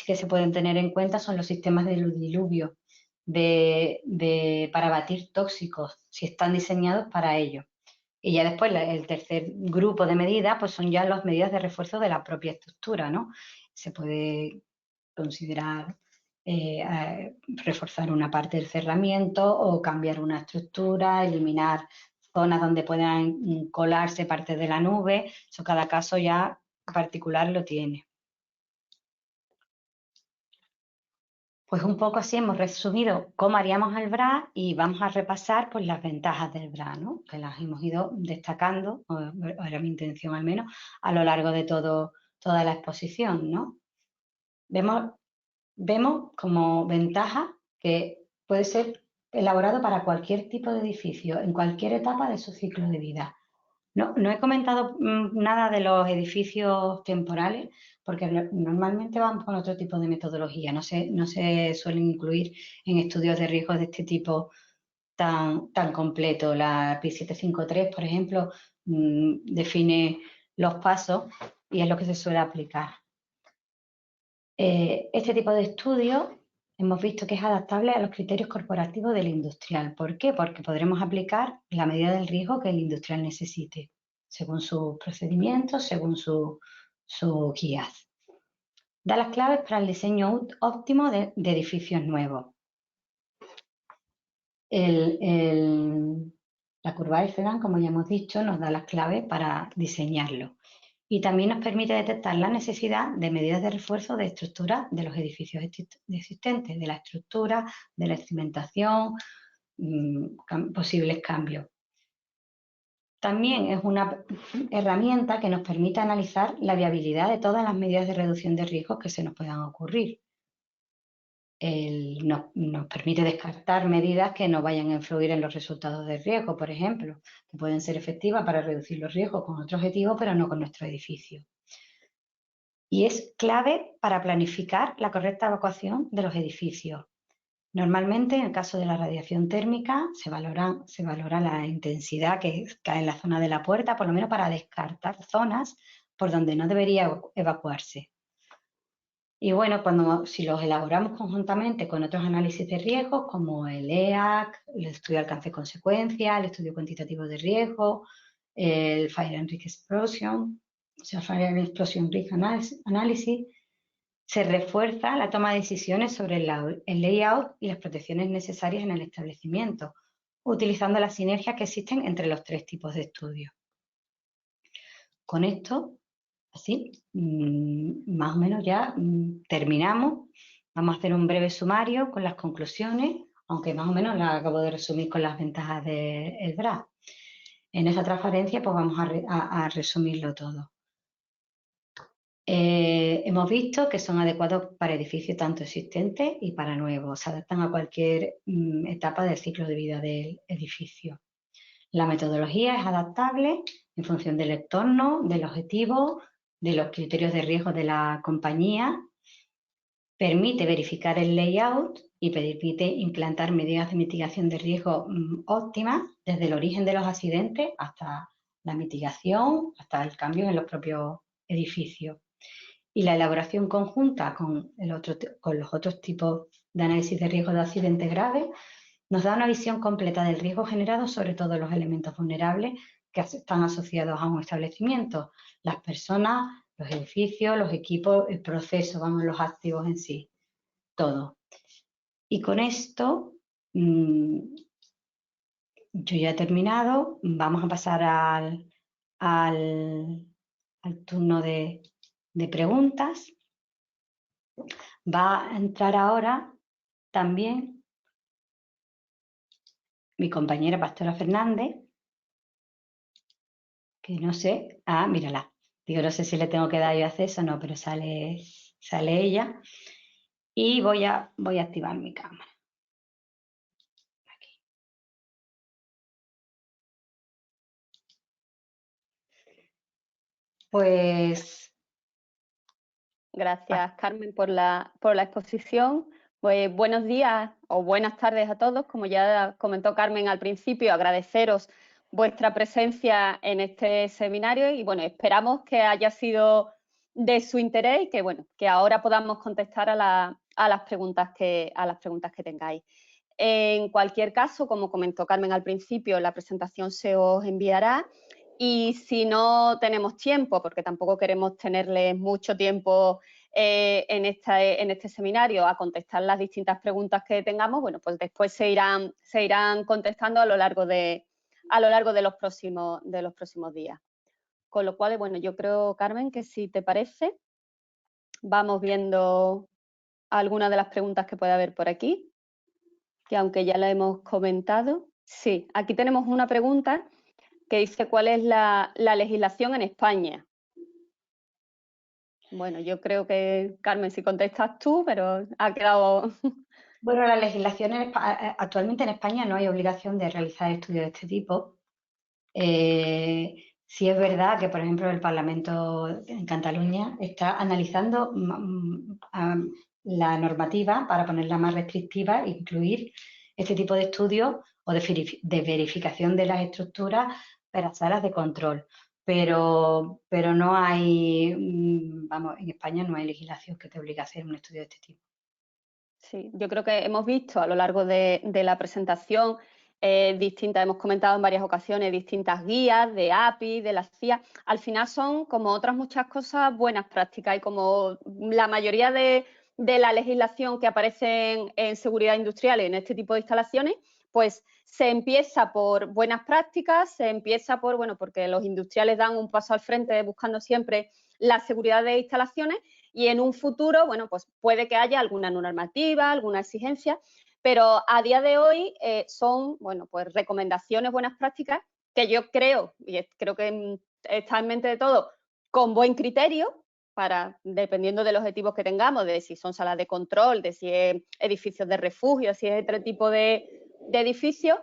Speaker 1: que se pueden tener en cuenta son los sistemas de diluvio para abatir tóxicos, si están diseñados para ello. Y ya después el tercer grupo de medidas, pues son ya las medidas de refuerzo de la propia estructura, ¿no? Se puede considerar reforzar una parte del cerramiento o cambiar una estructura, eliminar zonas donde puedan colarse partes de la nube. Eso cada caso ya particular lo tiene. Pues un poco así hemos resumido cómo haríamos el BRA y vamos a repasar pues, las ventajas del BRA, ¿no? Que las hemos ido destacando, o era mi intención al menos, a lo largo de toda la exposición, ¿no? Vemos como ventaja que puede ser elaborado para cualquier tipo de edificio, en cualquier etapa de su ciclo de vida. No he comentado nada de los edificios temporales porque normalmente van con otro tipo de metodología, no se suelen incluir en estudios de riesgos de este tipo tan completo. La PI 753, por ejemplo, define los pasos y es lo que se suele aplicar. Este tipo de estudio hemos visto que es adaptable a los criterios corporativos del industrial. ¿Por qué? Porque podremos aplicar la medida del riesgo que el industrial necesite, según sus procedimientos, según sus guías. Da las claves para el diseño óptimo de edificios nuevos. La curva Eiffel, como ya hemos dicho, nos da las claves para diseñarlo. Y también nos permite detectar la necesidad de medidas de refuerzo de estructura de los edificios existentes, de la estructura, de la cimentación, posibles cambios. También es una herramienta que nos permite analizar la viabilidad de todas las medidas de reducción de riesgos que se nos puedan ocurrir. Nos permite descartar medidas que no vayan a influir en los resultados de riesgo, por ejemplo, que pueden ser efectivas para reducir los riesgos con otro objetivo, pero no con nuestro edificio. Y es clave para planificar la correcta evacuación de los edificios. Normalmente, en el caso de la radiación térmica, se valora la intensidad que cae en la zona de la puerta, por lo menos para descartar zonas por donde no debería evacuarse. Y bueno, si los elaboramos conjuntamente con otros análisis de riesgos, como el EAC, el estudio de alcance y consecuencia, el estudio cuantitativo de riesgo, el Fire and Risk Explosion, o sea, Fire and Explosion Risk Analysis, se refuerza la toma de decisiones sobre el layout y las protecciones necesarias en el establecimiento, utilizando las sinergias que existen entre los tres tipos de estudios. Con esto, así, más o menos ya terminamos. Vamos a hacer un breve sumario con las conclusiones, aunque más o menos las acabo de resumir con las ventajas del DRAS. En esta transparencia pues vamos a resumirlo todo. Hemos visto que son adecuados para edificios tanto existentes y para nuevos. Se adaptan a cualquier etapa del ciclo de vida del edificio. La metodología es adaptable en función del entorno, del objetivo, de los criterios de riesgo de la compañía. Permite verificar el layout y permite implantar medidas de mitigación de riesgo óptimas desde el origen de los accidentes hasta la mitigación, hasta el cambio en los propios edificios. Y la elaboración conjunta con los otros tipos de análisis de riesgo de accidentes graves nos da una visión completa del riesgo generado sobre todos los elementos vulnerables que están asociados a un establecimiento, las personas, los edificios, los equipos, el proceso, los activos en sí, todo. Y con esto yo ya he terminado, vamos a pasar al turno de preguntas. Va a entrar ahora también mi compañera Pastora Fernández, que no sé, mírala, digo, no sé si le tengo que dar yo acceso o no, pero sale ella, y voy a activar mi cámara. Aquí. Pues...
Speaker 2: Gracias, Carmen, por la exposición. Pues, buenos días o buenas tardes a todos. Como ya comentó Carmen al principio, agradeceros vuestra presencia en este seminario y bueno, esperamos que haya sido de su interés y que bueno, que ahora podamos contestar a las preguntas que tengáis. En cualquier caso, como comentó Carmen al principio, la presentación se os enviará. Y si no tenemos tiempo, porque tampoco queremos tenerles mucho tiempo en este seminario a contestar las distintas preguntas que tengamos, bueno, pues después se irán contestando a lo largo de los próximos días. Con lo cual, bueno, yo creo, Carmen, que si te parece, vamos viendo algunas de las preguntas que puede haber por aquí, que aunque ya la hemos comentado. Sí, aquí tenemos una pregunta que dice cuál es la legislación en España. Bueno, yo creo que, Carmen, si contestas tú, pero ha quedado...
Speaker 1: Bueno, la legislación actualmente en España no hay obligación de realizar estudios de este tipo. Sí es verdad que, por ejemplo, el Parlamento en Cataluña está analizando la normativa para ponerla más restrictiva e incluir este tipo de estudios o de verificación de las estructuras para salas de control. Pero no hay, en España no hay legislación que te obligue a hacer un estudio de este tipo.
Speaker 2: Sí, yo creo que hemos visto a lo largo de la presentación hemos comentado en varias ocasiones distintas guías de API, de la CIA. Al final son, como otras muchas cosas, buenas prácticas y como la mayoría de la legislación que aparece en seguridad industrial en este tipo de instalaciones, pues se empieza por buenas prácticas, se empieza por, bueno, porque los industriales dan un paso al frente buscando siempre la seguridad de instalaciones y en un futuro, bueno, pues puede que haya alguna normativa, alguna exigencia, pero a día de hoy son, bueno, pues recomendaciones, buenas prácticas que yo creo, y creo que está en mente de todo, con buen criterio, para, dependiendo de los objetivos que tengamos, de si son salas de control, de si es edificios de refugio, si es otro tipo de edificios,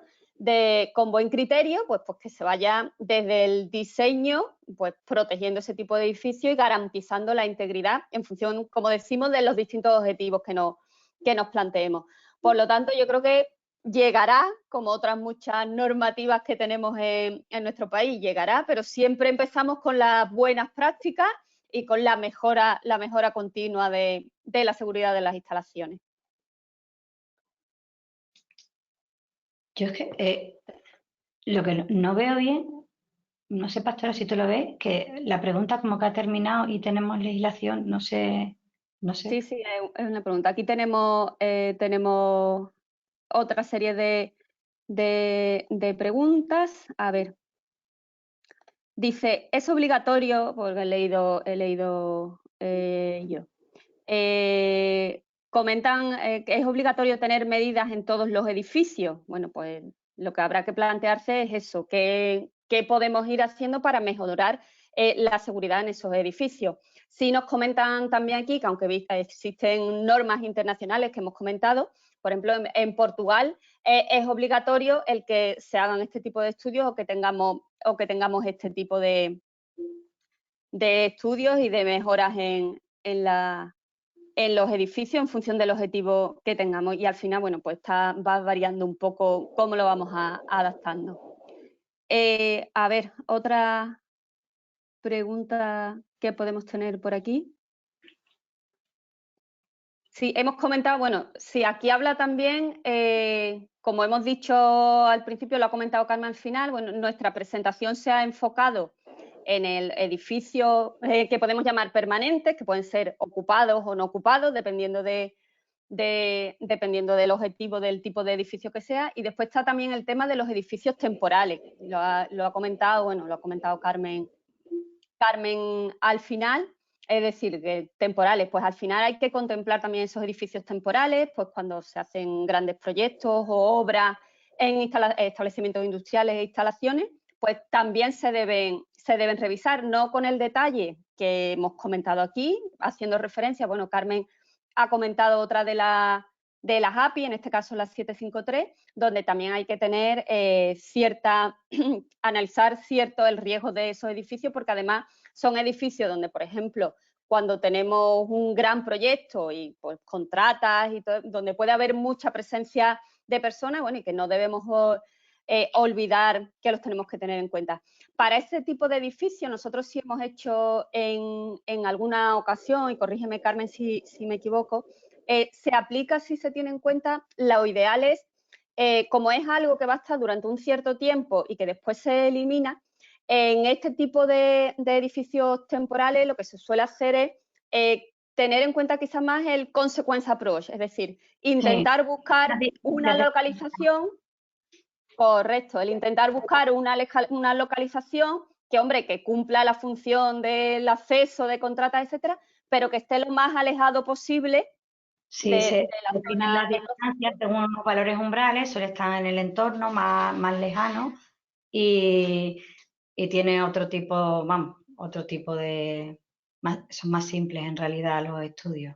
Speaker 2: con buen criterio, pues que se vaya desde el diseño, pues protegiendo ese tipo de edificio y garantizando la integridad en función, como decimos, de los distintos objetivos que nos planteemos. Por lo tanto, yo creo que llegará, como otras muchas normativas que tenemos en nuestro país, llegará, pero siempre empezamos con las buenas prácticas y con la mejora continua de la seguridad de las instalaciones.
Speaker 1: Yo es que lo que no veo bien, no sé, Pastora, si tú lo ves, que la pregunta como que ha terminado y tenemos legislación, no sé.
Speaker 2: Sí, es una pregunta. Aquí tenemos otra serie de preguntas. A ver. Dice, es obligatorio, porque he leído yo. Comentan que es obligatorio tener medidas en todos los edificios. Bueno, pues lo que habrá que plantearse es eso, qué podemos ir haciendo para mejorar la seguridad en esos edificios. Sí nos comentan también aquí que aunque existen normas internacionales que hemos comentado, por ejemplo, en Portugal es obligatorio el que se hagan este tipo de estudios o que tengamos este tipo de estudios y de mejoras en los edificios en función del objetivo que tengamos. Y al final, bueno, pues va variando un poco cómo lo vamos adaptando. A ver, otra pregunta que podemos tener por aquí. Sí, hemos comentado, bueno, sí, aquí habla también, como hemos dicho al principio, lo ha comentado Carmen al final, bueno, nuestra presentación se ha enfocado en el edificio que podemos llamar permanentes, que pueden ser ocupados o no ocupados, dependiendo dependiendo del objetivo del tipo de edificio que sea. Y después está también el tema de los edificios temporales. Lo ha comentado, bueno, lo ha comentado Carmen al final. Es decir, que temporales, pues al final hay que contemplar también esos edificios temporales, pues cuando se hacen grandes proyectos o obras en establecimientos industriales e instalaciones, pues también se deben revisar, no con el detalle que hemos comentado aquí, haciendo referencia, bueno, Carmen ha comentado otra de las API, en este caso la 753, donde también hay que tener analizar cierto el riesgo de esos edificios, porque además son edificios donde, por ejemplo, cuando tenemos un gran proyecto y pues contratas y todo, donde puede haber mucha presencia de personas, bueno, y que no debemos olvidar que los tenemos que tener en cuenta. Para ese tipo de edificios, nosotros sí hemos hecho en alguna ocasión, y corrígeme Carmen si me equivoco, se aplica si se tiene en cuenta, lo ideal es, como es algo que va a estar durante un cierto tiempo y que después se elimina, en este tipo de edificios temporales lo que se suele hacer es tener en cuenta quizás más el consequence approach, es decir, intentar buscar una localización, correcto, el intentar buscar una localización que, hombre, que cumpla la función del acceso de contratas, etcétera, pero que esté lo más alejado posible
Speaker 1: Sí, se
Speaker 2: la
Speaker 1: definen
Speaker 2: zona
Speaker 1: las distancias según unos valores umbrales, suele estar en el entorno más lejano y tiene otro tipo, vamos, son más simples en realidad los estudios.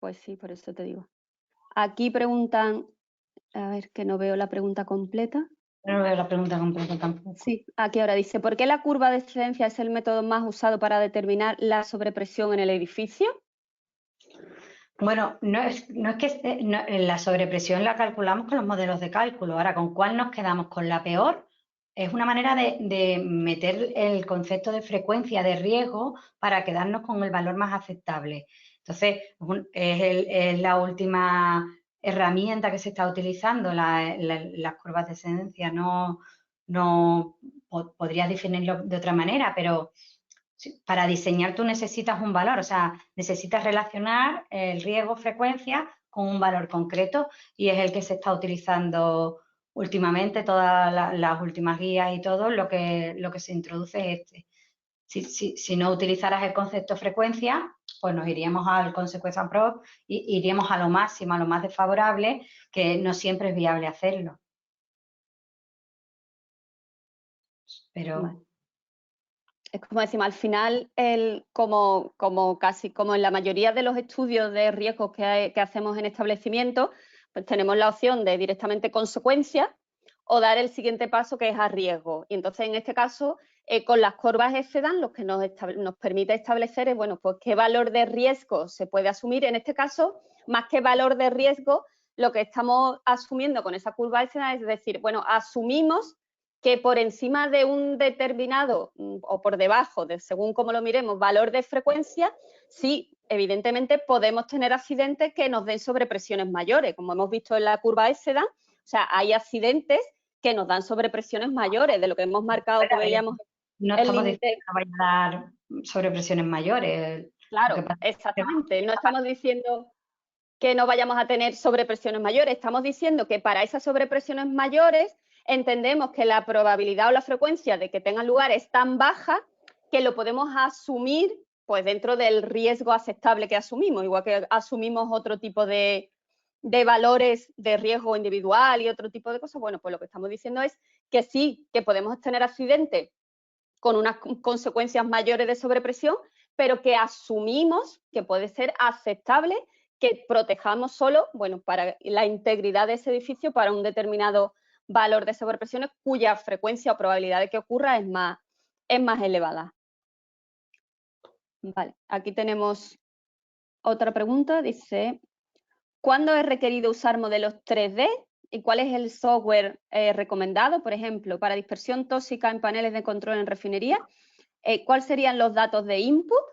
Speaker 2: Pues sí, por eso te digo. Aquí preguntan, a ver, que no veo la pregunta completa.
Speaker 1: No veo la pregunta completa tampoco.
Speaker 2: Sí, aquí ahora dice, ¿por qué la curva de excedencia es el método más usado para determinar la sobrepresión en el edificio?
Speaker 1: Bueno, no es que la sobrepresión la calculamos con los modelos de cálculo. Ahora, ¿con cuál nos quedamos? ¿Con la peor? Es una manera de meter el concepto de frecuencia de riesgo para quedarnos con el valor más aceptable. Entonces, es la última herramienta que se está utilizando, las curvas de excedencia. No podrías definirlo de otra manera, pero para diseñar tú necesitas un valor, o sea, necesitas relacionar el riesgo frecuencia con un valor concreto y es el que se está utilizando últimamente, todas las últimas guías y todo, lo que se introduce es este. Si no utilizaras el concepto frecuencia, pues nos iríamos al consequence approach y iríamos a lo máximo, a lo más desfavorable, que no siempre es viable hacerlo. Pero...
Speaker 2: Vale. Es como decimos, al final, como casi como en la mayoría de los estudios de riesgos que hacemos en establecimientos, pues tenemos la opción de directamente consecuencia o dar el siguiente paso, que es a riesgo. Y entonces, en este caso, con las curvas excedan, lo que nos permite establecer es, bueno, pues qué valor de riesgo se puede asumir. En este caso, más que valor de riesgo, lo que estamos asumiendo con esa curva excedan es decir, bueno, asumimos que por encima de un determinado o por debajo, según cómo lo miremos, valor de frecuencia, sí, evidentemente podemos tener accidentes que nos den sobrepresiones mayores, como hemos visto en la curva excedan. O sea, hay accidentes que nos dan sobrepresiones mayores de lo que hemos marcado que veíamos
Speaker 1: No
Speaker 2: el
Speaker 1: estamos diciendo
Speaker 2: límite.
Speaker 1: que no vaya a dar sobrepresiones mayores. Lo que
Speaker 2: Claro,
Speaker 1: pasa es que
Speaker 2: exactamente. No estamos diciendo que no vayamos a tener sobrepresiones mayores. Estamos diciendo que para esas sobrepresiones mayores entendemos que la probabilidad o la frecuencia de que tengan lugar es tan baja que lo podemos asumir pues dentro del riesgo aceptable que asumimos, igual que asumimos otro tipo de valores de riesgo individual y otro tipo de cosas. Bueno, pues lo que estamos diciendo es que sí, que podemos tener accidentes con unas consecuencias mayores de sobrepresión, pero que asumimos que puede ser aceptable que protejamos solo, bueno, para la integridad de ese edificio para un determinado valor de sobrepresiones cuya frecuencia o probabilidad de que ocurra es más elevada. Vale, aquí tenemos otra pregunta, dice, ¿cuándo es requerido usar modelos 3D y cuál es el software recomendado? Por ejemplo, para dispersión tóxica en paneles de control en refinería, ¿cuáles serían los datos de input?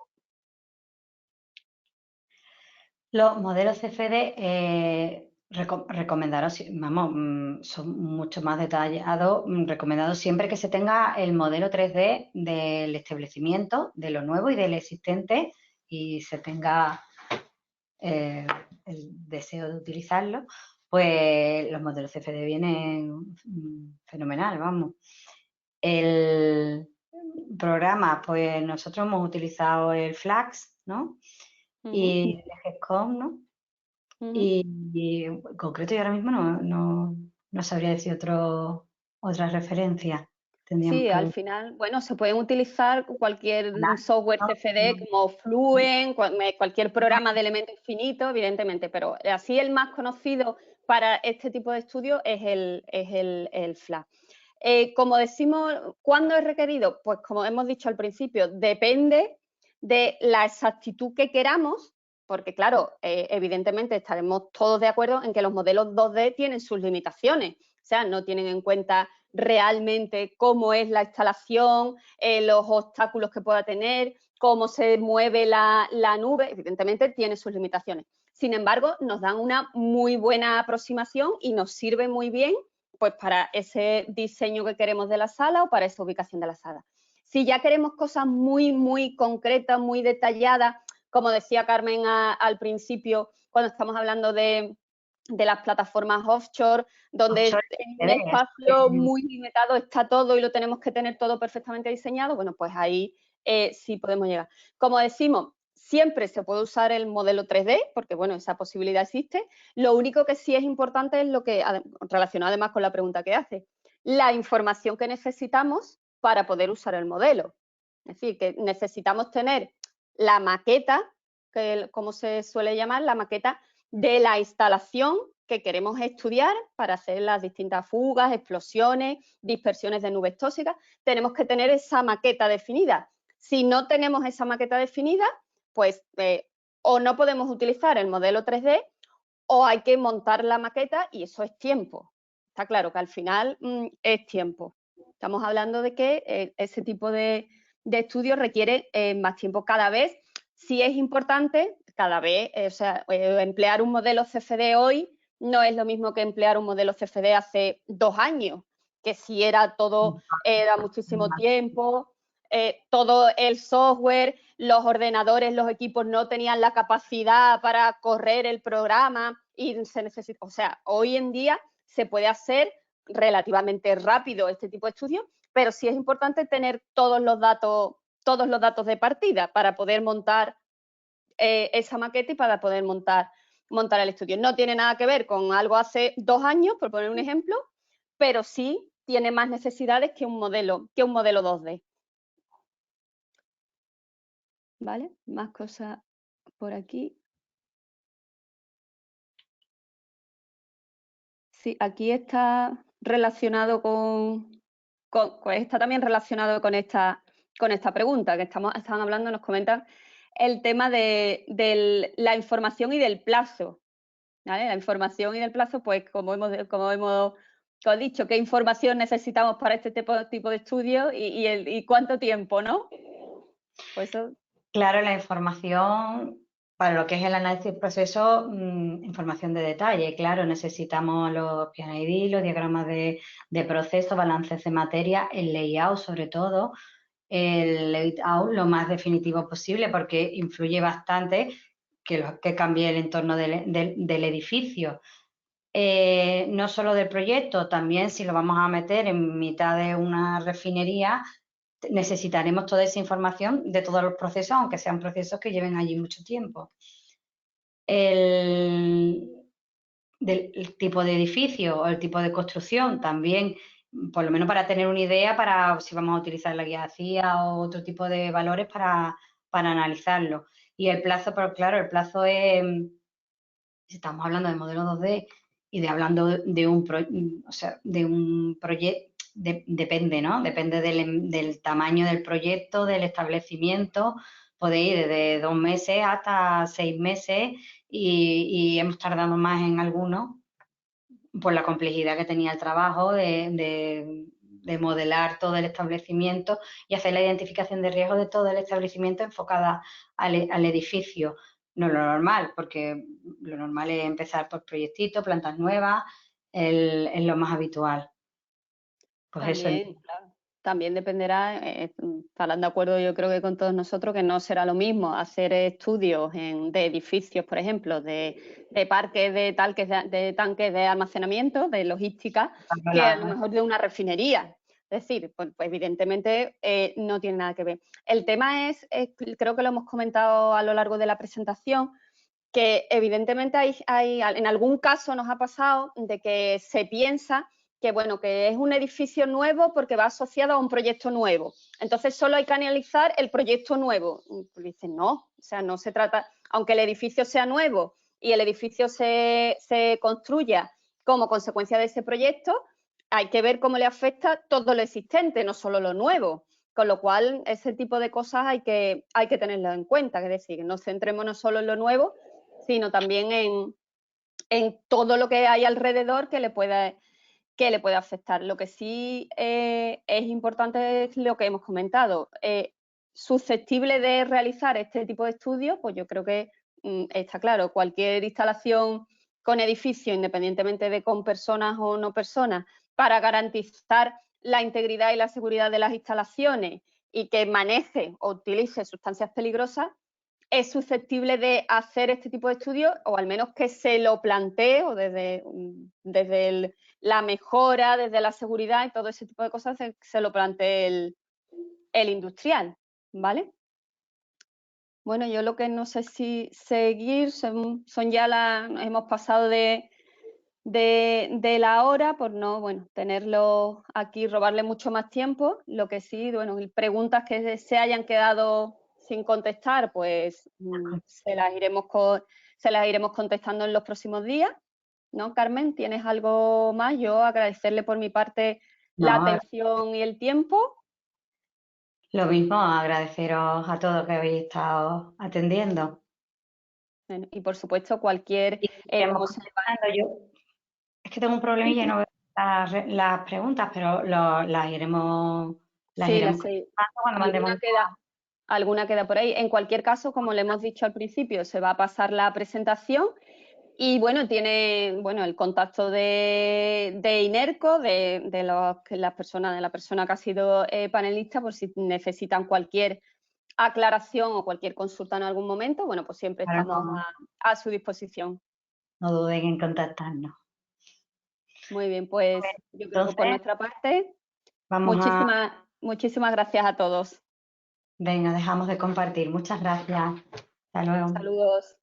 Speaker 1: los modelos CFD recomendaros, vamos, son mucho más detallados, recomendados siempre que se tenga el modelo 3D del establecimiento, de lo nuevo y del existente, y se tenga el deseo de utilizarlo, pues los modelos CFD vienen fenomenal, vamos. El programa, pues nosotros hemos utilizado el Flax, ¿no? Y el GESCOM, ¿no? Y en concreto yo ahora mismo no sabría decir otra referencia. Tendríamos
Speaker 2: Sí,
Speaker 1: que
Speaker 2: al
Speaker 1: buscar.
Speaker 2: final, bueno, se pueden utilizar cualquier software CFD como Fluent, cualquier programa de elemento infinito, evidentemente, pero así el más conocido para este tipo de estudios es el FLAC. Como decimos, ¿cuándo es requerido? Pues como hemos dicho al principio, depende de la exactitud que queramos, porque claro, evidentemente estaremos todos de acuerdo en que los modelos 2D tienen sus limitaciones, o sea, no tienen en cuenta realmente cómo es la instalación, los obstáculos que pueda tener, cómo se mueve la nube, evidentemente tiene sus limitaciones. Sin embargo, nos dan una muy buena aproximación y nos sirve muy bien pues para ese diseño que queremos de la sala o para esa ubicación de la sala. Si ya queremos cosas muy, muy concretas, muy detalladas, como decía Carmen al principio, cuando estamos hablando de las plataformas offshore, donde en un espacio muy limitado está todo y lo tenemos que tener todo perfectamente diseñado, bueno, pues ahí sí podemos llegar. Como decimos, siempre se puede usar el modelo 3D, porque bueno, esa posibilidad existe. Lo único que sí es importante es lo que, relacionado además con la pregunta que hace, la información que necesitamos para poder usar el modelo. Es decir, que necesitamos tener la maqueta, que como se suele llamar, la maqueta de la instalación que queremos estudiar para hacer las distintas fugas, explosiones, dispersiones de nubes tóxicas. Tenemos que tener esa maqueta definida. Si no tenemos esa maqueta definida, pues o no podemos utilizar el modelo 3D o hay que montar la maqueta y eso es tiempo. Está claro que al final es tiempo. Estamos hablando de que ese tipo de estudios requiere más tiempo cada vez. Sí es importante, cada vez, o sea, emplear un modelo CFD hoy no es lo mismo que emplear un modelo CFD hace 2 años, que si era todo, era muchísimo tiempo, todo el software, los ordenadores, los equipos no tenían la capacidad para correr el programa y se necesita, o sea, hoy en día se puede hacer relativamente rápido este tipo de estudios, pero sí es importante tener todos los datos de partida para poder montar esa maqueta y para poder montar el estudio. No tiene nada que ver con algo hace 2 años, por poner un ejemplo, pero sí tiene más necesidades que un modelo 2D. ¿Vale? Más cosas por aquí. Sí, aquí está relacionado pues está también relacionado con esta pregunta que estaban hablando, nos comentan el tema de la información y del plazo, ¿vale? La información y del plazo, pues como hemos dicho, qué información necesitamos para este tipo de estudios y cuánto tiempo, ¿no? Pues eso.
Speaker 1: Claro, la información, para lo que es el análisis del proceso, información de detalle. Claro, necesitamos los PNID, los diagramas de proceso, balances de materia, el layout sobre todo, el layout lo más definitivo posible porque influye bastante que cambie el entorno del edificio. No solo del proyecto, también si lo vamos a meter en mitad de una refinería, necesitaremos toda esa información de todos los procesos, aunque sean procesos que lleven allí mucho tiempo. Del tipo de edificio o el tipo de construcción también, por lo menos para tener una idea para si vamos a utilizar la guía CIA o otro tipo de valores para analizarlo. Y el plazo, pero claro, el plazo es, si estamos hablando de modelo 2D y hablando de un proyecto, depende, ¿no? Depende del tamaño del proyecto, del establecimiento. Puede ir desde 2 meses hasta 6 meses y hemos tardado más en algunos por la complejidad que tenía el trabajo de modelar todo el establecimiento y hacer la identificación de riesgo de todo el establecimiento enfocada al edificio. No lo normal, porque lo normal es empezar por proyectitos, plantas nuevas, es lo más habitual. Pues eso.
Speaker 2: También, claro, también dependerá, estarán de acuerdo yo creo que con todos nosotros, que no será lo mismo hacer estudios de edificios, por ejemplo, de parques, de tanques de almacenamiento, de logística, que a lo mejor de una refinería. Es decir, pues evidentemente no tiene nada que ver. El tema es, creo que lo hemos comentado a lo largo de la presentación, que evidentemente en algún caso nos ha pasado de que se piensa que, bueno, que es un edificio nuevo porque va asociado a un proyecto nuevo. Entonces, solo hay que analizar el proyecto nuevo. Pues dicen, no, o sea, no se trata, aunque el edificio sea nuevo y el edificio se construya como consecuencia de ese proyecto, hay que ver cómo le afecta todo lo existente, no solo lo nuevo. Con lo cual, ese tipo de cosas hay que tenerlo en cuenta. Es decir, que no centrémonos solo en lo nuevo, sino también en todo lo que hay alrededor que le pueda afectar. Lo que sí es importante es lo que hemos comentado. Susceptible de realizar este tipo de estudios, pues yo creo que está claro, cualquier instalación con edificio, independientemente de con personas o no personas, para garantizar la integridad y la seguridad de las instalaciones y que maneje o utilice sustancias peligrosas, es susceptible de hacer este tipo de estudios, o al menos que se lo plantee, o desde la mejora, desde la seguridad y todo ese tipo de cosas, se lo plantee el industrial, ¿vale? Bueno, yo lo que no sé si seguir, son ya hemos pasado de la hora, por no, bueno, tenerlo aquí, robarle mucho más tiempo. Lo que sí, bueno, preguntas que se hayan quedado sin contestar, pues se las iremos contestando en los próximos días, ¿no, Carmen? ¿Tienes algo más? Yo agradecerle por mi parte la
Speaker 1: No,
Speaker 2: atención y el tiempo.
Speaker 1: lo mismo, agradeceros a todos que habéis estado atendiendo.
Speaker 2: Bueno, y por supuesto, cualquier,
Speaker 1: Y iremos
Speaker 2: como se va.
Speaker 1: contestando. Yo es que tengo un problemilla y no veo las preguntas, pero las
Speaker 2: Sí,
Speaker 1: iremos contestando cuando mandemos.
Speaker 2: alguna queda por ahí. En cualquier caso, como le hemos dicho al principio, se va a pasar la presentación y bueno, tiene el contacto de INERCO, de la persona que ha sido panelista, por si necesitan cualquier aclaración o cualquier consulta en algún momento, bueno, pues siempre
Speaker 1: Claro,
Speaker 2: estamos a su disposición.
Speaker 1: no duden en contactarnos.
Speaker 2: Muy bien, pues
Speaker 1: Bueno,
Speaker 2: yo creo que por
Speaker 1: entonces,
Speaker 2: nuestra parte,
Speaker 1: vamos a,
Speaker 2: muchísimas gracias a todos.
Speaker 1: venga, dejamos de compartir. Muchas gracias. Hasta luego.
Speaker 2: Saludos.